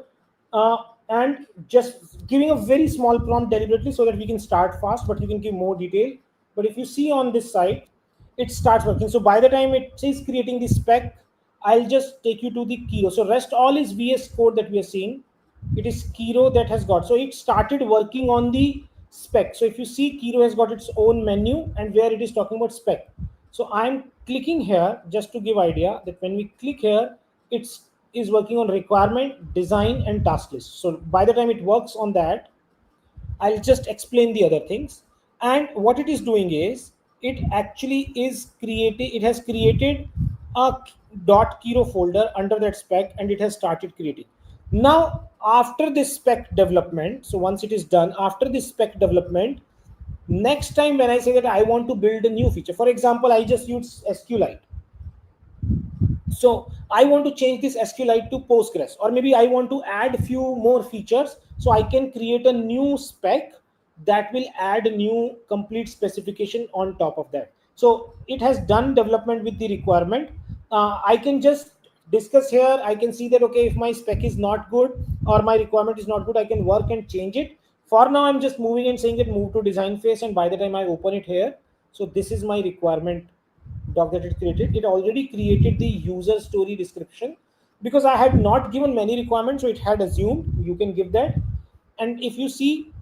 Speaker 2: and just giving a very small prompt deliberately, so that we can start fast, but you can give more detail. But if you see on this side, it starts working. So by the time it says creating the spec, I'll just take you to the Kiro. So rest all is VS Code that we are seeing. It is Kiro that has got. So it started working on the spec. So if you see, Kiro has got its own menu, and where it is talking about spec. So I'm clicking here, just to give idea that when we click here, it's is working on requirement, design, and task list. So by the time it works on that, I'll just explain the other things. And what it is doing is it actually is creating, it has created a .kiro folder under that spec, and it has started creating. Now, after this spec development, so once it is done, after this spec development, next time when I say that I want to build a new feature, for example, I just use SQLite. So I want to change this SQLite to Postgres, or maybe I want to add few more features. So I can create a new spec that will add a new complete specification on top of that. So it has done development with the requirement. I can just discuss here. I can see that, okay, if my spec is not good or my requirement is not good, I can work and change it. For now, I'm just moving and saying that move to design phase. And by the time I open it here, so this is my requirement doc that it created. It already created the user story description because I had not given many requirements, so it had assumed you can give that. And if you see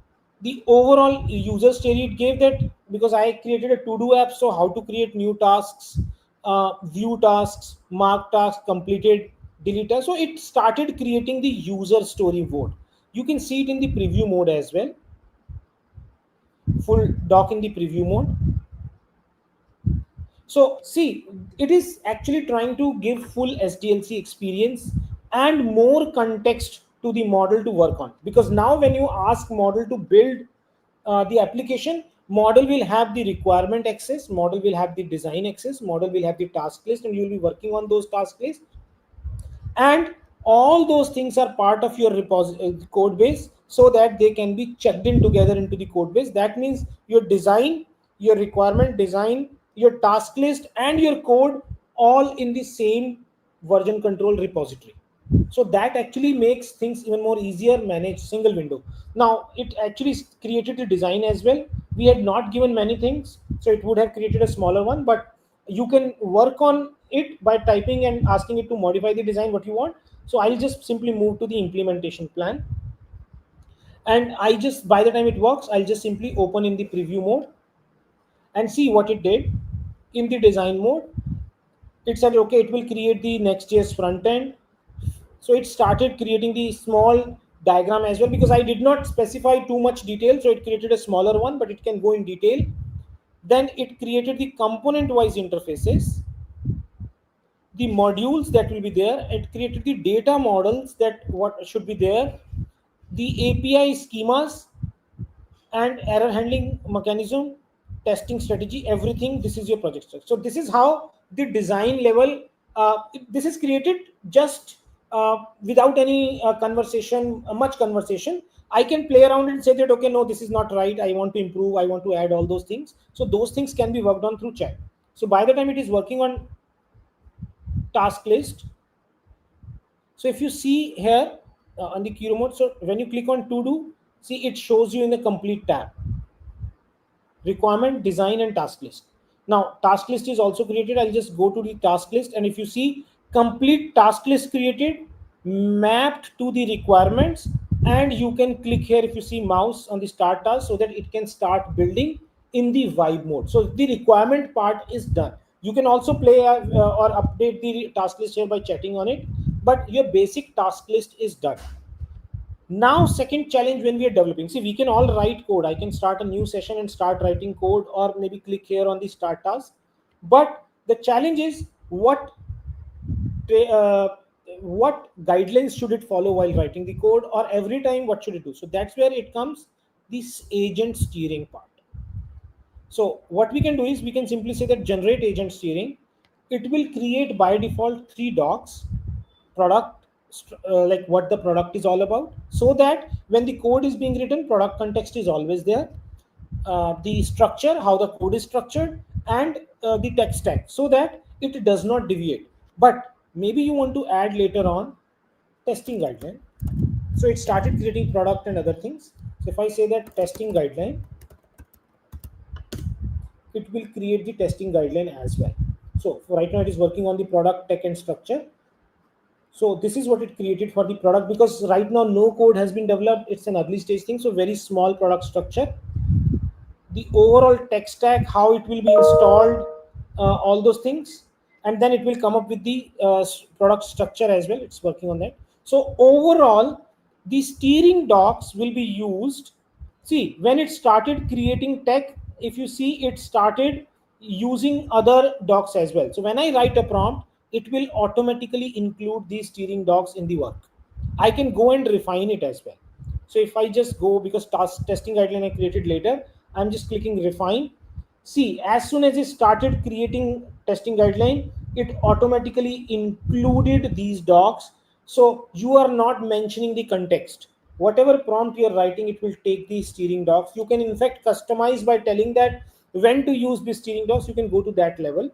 Speaker 2: the overall user story, it gave that because I created a to-do app. So how to create new tasks, view tasks, mark tasks, completed, delete tasks. So it started creating the user story board. You can see it in the preview mode as well. Full doc in the preview mode. So see, it is actually trying to give full SDLC experience and more context to the model to work on. Because now when you ask model to build the application, model will have the requirement access, model will have the design access, model will have the task list, and you will be working on those task lists. And all those things are part of your code base so that they can be checked in together into the code base. That means your design, your requirement design, your task list, and your code all in the same version control repository. So that actually makes things even more easier, manage single window. Now it actually created a design as well. We had not given many things, so it would have created a smaller one, but you can work on it by typing and asking it to modify the design what you want. So I'll just simply move to the implementation plan, and I just, by the time it works, I'll just simply open in the preview mode and see what it did. In the design mode, it said okay, it will create the Next.js front end. So it started creating the small diagram as well, because I did not specify too much detail, so it created a smaller one, but it can go in detail. Then it created the component wise interfaces, the modules that will be there. It created the data models that what should be there, the API schemas and error handling mechanism, testing strategy, everything. This is your project structure. So this is how the design level, this is created just without any conversation, much conversation. I can play around and say that, okay, no, this is not right. I want to improve. I want to add all those things. So those things can be worked on through chat. So by the time it is working on task list, so if you see here on the Kiro mode, so when you click on to do, see it shows you in the complete tab. Requirement, design, and task list. Now task list is also created. I'll just go to the task list, and if you see complete task list created, mapped to the requirements, and you can click here if you see mouse on the start task so that it can start building in the vibe mode. So the requirement part is done. You can also play or update the task list here by chatting on it, but your basic task list is done. Now second challenge when we are developing, see, we can all write code. I can start a new session and start writing code, or maybe click here on the start task. But the challenge is uh, what guidelines should it follow while writing the code, or every time what should it do. So that's where it comes, this agent steering part. So what we can do is we can simply say that generate agent steering. It will create by default 3 docs: product, like what the product is all about, so that when the code is being written, product context is always there. The structure, how the code is structured, and the tech stack, so that it does not deviate. But maybe you want to add later on testing guideline. So it started creating product and other things. So if I say that testing guideline, it will create the testing guideline as well. So right now it is working on the product, tech, and structure. So this is what it created for the product, because right now no code has been developed. It's an early stage thing. So very small product structure. The overall tech stack, how it will be installed, all those things, and then it will come up with the product structure as well. It's working on that. So overall, the steering docs will be used. See, when it started creating tech, if you see, it started using other docs as well. So when I write a prompt, it will automatically include these steering docs in the work. I can go and refine it as well. So if I just go, because task testing guideline I created later, I'm just clicking refine. See, as soon as it started creating testing guideline, it automatically included these docs. So you are not mentioning the context. Whatever prompt you're writing, it will take these steering docs. You can in fact customize by telling that when to use these steering docs. You can go to that level.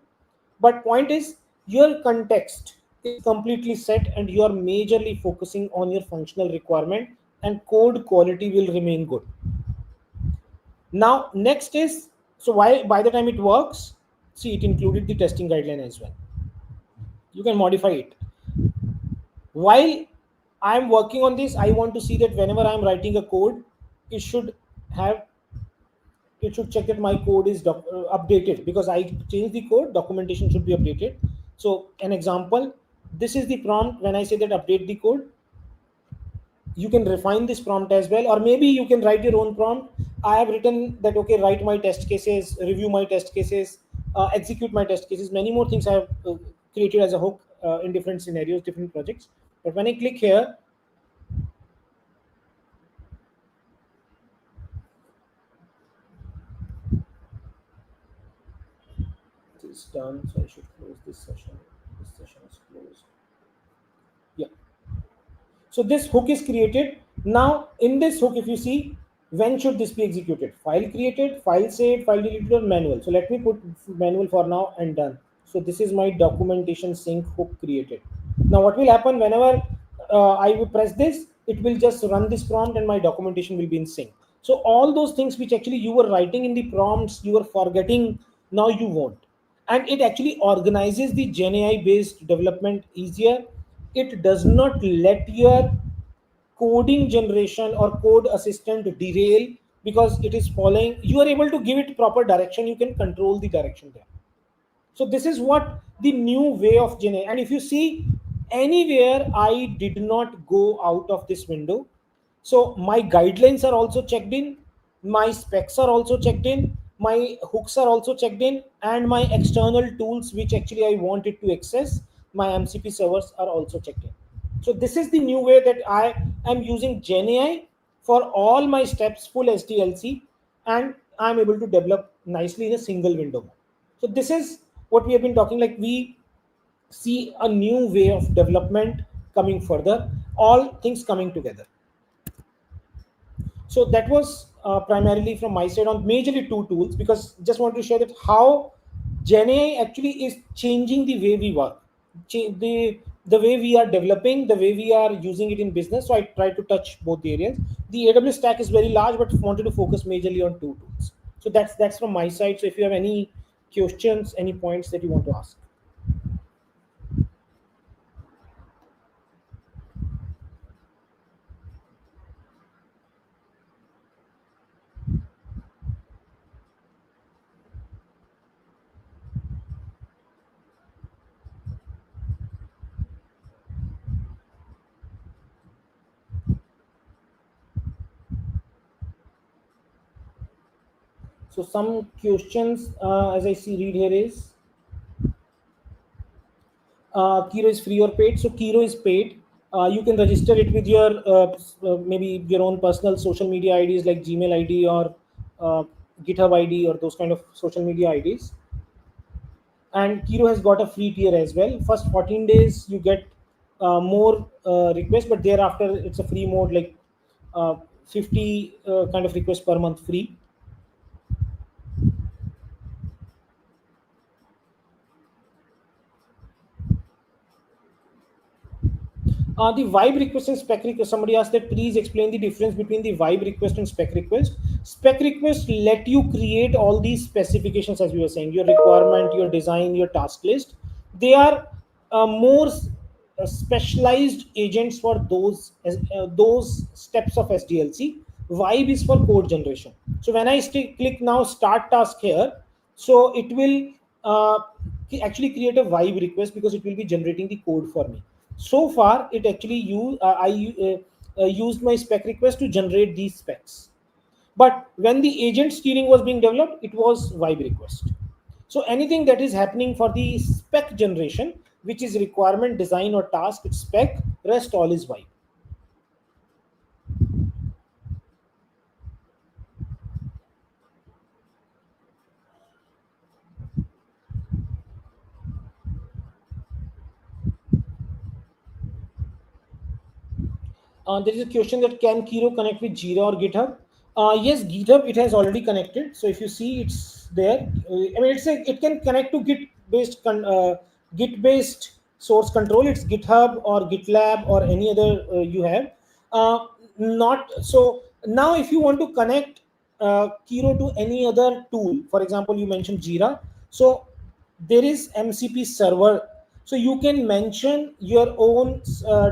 Speaker 2: But point is, your context is completely set and you are majorly focusing on your functional requirement, and code quality will remain good. Now, next is, so why by the time it works, see, it included the testing guideline as well. You can modify it. While I'm working on this, I want to see that whenever I'm writing a code, it should have, it should check that my code is updated, because I changed the code, documentation should be updated. So an example, this is the prompt. When I say that update the code, you can refine this prompt as well, or maybe you can write your own prompt. I have written that, okay, write my test cases, review my test cases, execute my test cases. Many more things I have created as a hook in different scenarios, different projects. But when I click here, it is done. So I should close this session. This session is closed. Yeah. So this hook is created. Now in this hook, if you see, when should this be executed? File created, file saved, file deleted, or manual. So let me put manual for now and done. So this is my documentation sync hook created. Now what will happen whenever I will press this, it will just run this prompt and my documentation will be in sync. So all those things which actually you were writing in the prompts, you were forgetting, now you won't. And it actually organizes the Gen AI based development easier. It does not let your coding generation or code assistant derail, because it is following, you are able to give it proper direction, you can control the direction there. So this is what the new way of Gen AI. And if you see, anywhere I did not go out of this window. So my guidelines are also checked in, my specs are also checked in, my hooks are also checked in, and my external tools which actually I wanted to access, my MCP servers are also checked in. So this is the new way that I am using Gen AI for all my steps, full SDLC, and I'm able to develop nicely in a single window. So this is what we have been talking, like we see a new way of development coming further, all things coming together. So that was primarily from my side on majorly two tools, because just want to share that how Gen AI actually is changing the way we work, the way we are developing, the way we are using it in business. So I try to touch both the areas. The AWS stack is very large, but wanted to focus majorly on two tools. So that's from my side. So if you have any questions, any points that you want to ask. So some questions, as I see read here is, Kiro is free or paid. So Kiro is paid. You can register it with your maybe your own personal social media IDs like Gmail ID or GitHub ID or those kind of social media IDs. And Kiro has got a free tier as well. First 14 days you get more requests, but thereafter it's a free mode, like 50 kind of requests per month free. The vibe request and spec request. Somebody asked that please explain the difference between the vibe request and spec request. Spec request let you create all these specifications, as we were saying, your requirement, your design, your task list. They are more specialized agents for those steps of SDLC. Vibe is for code generation. So when I click now start task here, so it will uh, actually create a vibe request because it will be generating the code for me. So far, it actually used my spec request to generate these specs. But when the agent steering was being developed, it was vibe request. So anything that is happening for the spec generation, which is requirement design or task, it's spec. Rest all is vibe. There is a question that can Kiro connect with Jira or GitHub? Yes, GitHub it has already connected. So if you see, it's there. I mean, it can connect to Git based source control. It's GitHub or GitLab or any other you have. Not so now. If you want to connect Kiro to any other tool, for example, you mentioned Jira. So there is MCP server, so you can mention your own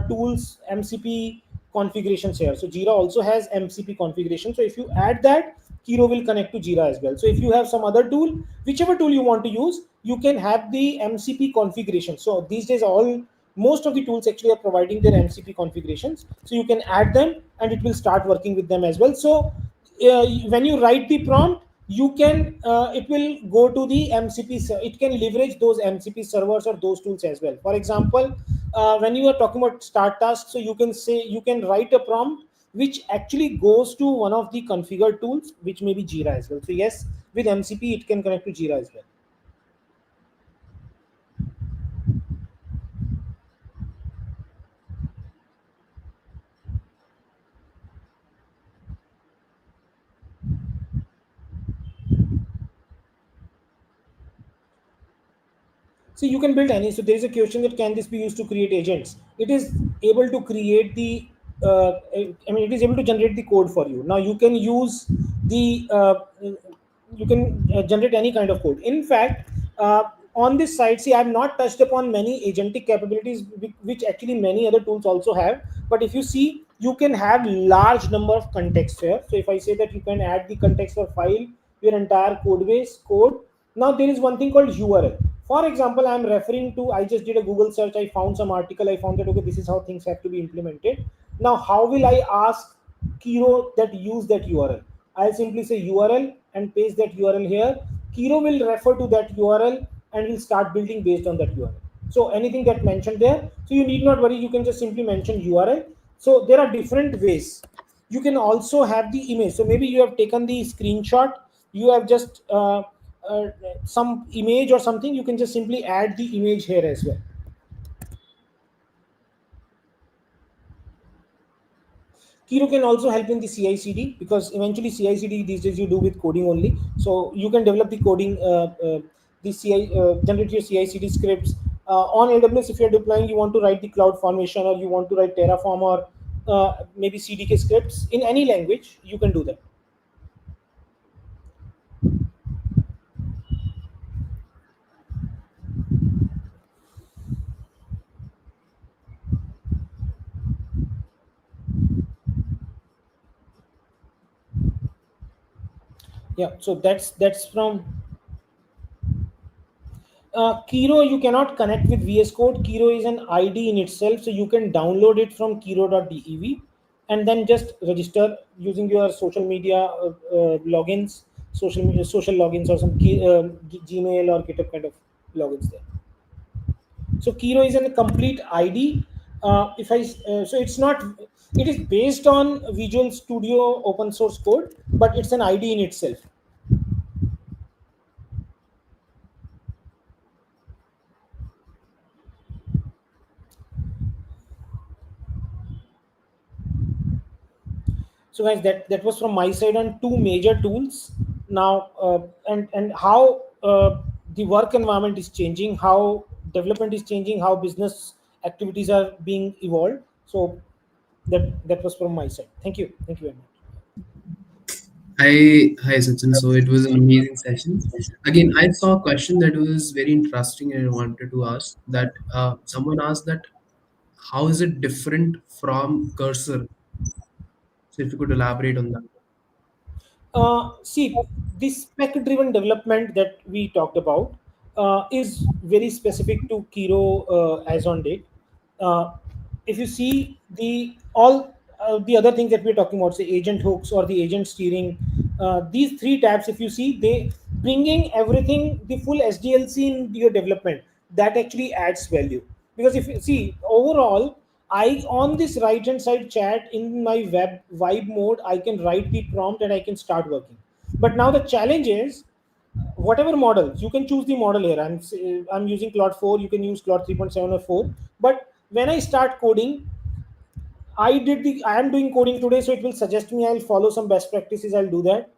Speaker 2: tools MCP configurations here. So Jira also has MCP configuration, so if you add that, Kiro will connect to Jira as well. So if you have some other tool, whichever tool you want to use, you can have the MCP configuration. So these days all most of the tools actually are providing their MCP configurations, so you can add them and it will start working with them as well. So when you write the prompt, you can it will go to the MCP. It can leverage those MCP servers or those tools as well. For example, when you are talking about start task, so you can say, you can write a prompt which actually goes to one of the configured tools, which may be Jira as well. So yes, with MCP it can connect to Jira as well. So you can build any. So there is a question that can this be used to create agents? It is able to create the. I mean, it is able to generate the code for you. Now you can use the. You can generate any kind of code. In fact, on this side, see, I have not touched upon many agentic capabilities which actually many other tools also have. But if you see, you can have large number of contexts here. So if I say that you can add the context for file, your entire code base code. Now there is one thing called URL. For example, I'm referring to, I just did a Google search, I found some article, I found that okay, this is how things have to be implemented. Now how will I ask Kiro that use that URL? I'll simply say URL and paste that URL here. Kiro will refer to that URL and will start building based on that URL. So anything that mentioned there, so you need not worry, you can just simply mention URL. So there are different ways. You can also have the image. So maybe you have taken the screenshot, you have just uh, some image or something, you can just simply add the image here as well. Kiro can also help in the CI/CD because eventually CI/CD these days you do with coding only. So you can develop the coding, the generate your CI/CD scripts on AWS. If you're deploying, you want to write the cloud formation or you want to write Terraform or maybe CDK scripts in any language, you can do that. Yeah. So that's from Kiro. You cannot connect with VS Code. Kiro is an ID in itself, so you can download it from Kiro.dev and then just register using your social media logins, social logins or some Gmail or GitHub kind of logins there. So Kiro is a complete ID. If I so it's not. It is based on Visual Studio open source code, but it's an ID in itself. So guys, that was from my side on two major tools. Now and how the work environment is changing, how development is changing, how business activities are being evolved. So that was from my side. Thank you very much.
Speaker 1: Hi, Sachin. So it was an amazing session. Again, I saw a question that was very interesting and I wanted to ask that someone asked that how is it different from cursor? So if you could elaborate on that.
Speaker 2: See, this spec driven development that we talked about, is very specific to Kiro as on date. Uh, if you see all the other things that we're talking about, say agent hooks or the agent steering, these three tabs, if you see, they bringing everything, the full SDLC in your development, that actually adds value. Because if you see overall, I on this right hand side chat in my web vibe mode, I can write the prompt and I can start working. But now the challenge is, whatever model you can choose the model here, I'm using Claude 4, you can use Claude 3.7 or 4. But when I start coding, I am doing coding today, so it will suggest me, I'll follow some best practices, I'll do that.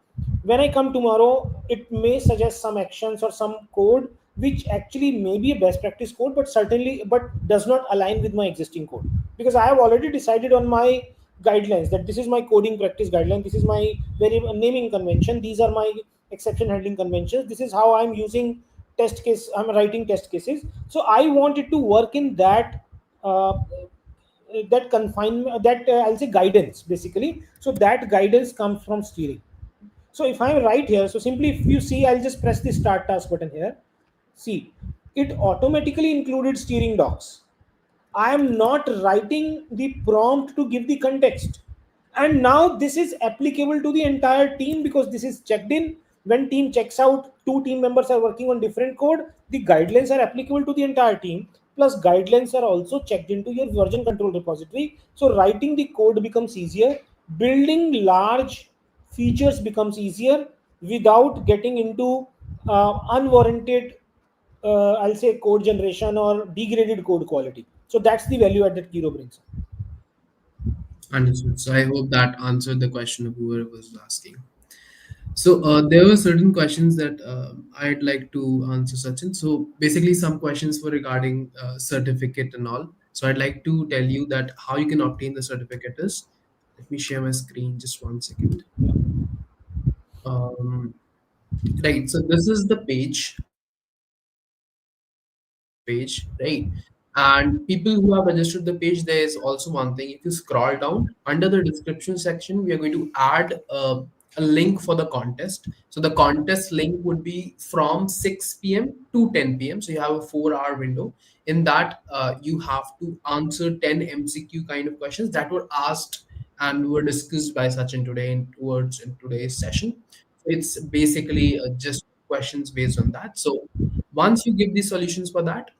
Speaker 2: When I come tomorrow, it may suggest some actions or some code which actually may be a best practice code, but certainly but does not align with my existing code, because I have already decided on my guidelines that this is my coding practice guideline, this is my very naming convention, these are my exception handling conventions, this is how I'm using test case, I'm writing test cases. So I want it to work in that that confinement, that I'll say guidance basically. So that guidance comes from steering. So if I'm right here, so simply if you see, I'll just press the start task button here. See, it automatically included steering docs. I am not writing the prompt to give the context. And now this is applicable to the entire team because this is checked in. When team checks out, two team members are working on different code. The guidelines are applicable to the entire team. Plus, guidelines are also checked into your version control repository. So, writing the code becomes easier. Building large features becomes easier without getting into unwarranted I'll say code generation or degraded code quality. So that's the value add that Kiro brings.
Speaker 1: Understood. So I hope that answered the question of whoever was asking. So there were certain questions that I'd like to answer, Sachin. So basically, some questions were regarding certificate and all. So I'd like to tell you that how you can obtain the certificate is. Let me share my screen. Just 1 second. Um, right. So this is the page, right? And people who have registered the page, there is also one thing. If you scroll down under the description section, we are going to add a link for the contest. So the contest link would be from 6 p.m. to 10 p.m. So you have a 4 hour window. In that, you have to answer 10 MCQ kind of questions that were asked and were discussed by Sachin today in today's session. It's basically just questions based on that. So once you give the solutions for that,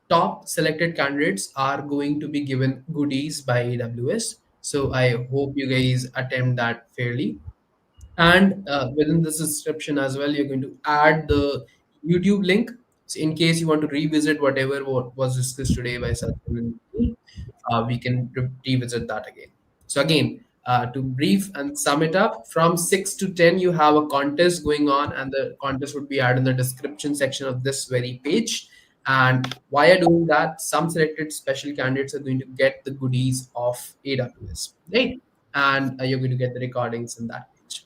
Speaker 1: top selected candidates are going to be given goodies by AWS. So I hope you guys attempt that fairly. And within the subscription as well, you're going to add the YouTube link. So in case you want to revisit whatever what was discussed today by Sachin and me, we can revisit that again. So again, to brief and sum it up, from 6 to 10, you have a contest going on, and the contest would be added in the description section of this very page. And while doing that, some selected special candidates are going to get the goodies of AWS, right? And you're going to get the recordings in that page.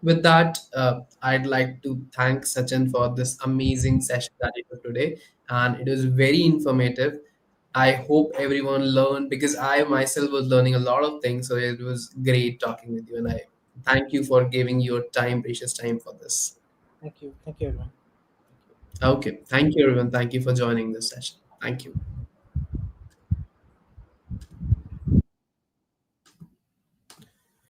Speaker 1: With that, I'd like to thank Sachin for this amazing session that he took today, and it was very informative. I hope everyone learned because I myself was learning a lot of things. So it was great talking with you, and I thank you for giving your time, precious time, for this.
Speaker 2: Thank you everyone.
Speaker 1: Okay, thank you, everyone. Thank you for joining this session. Thank you.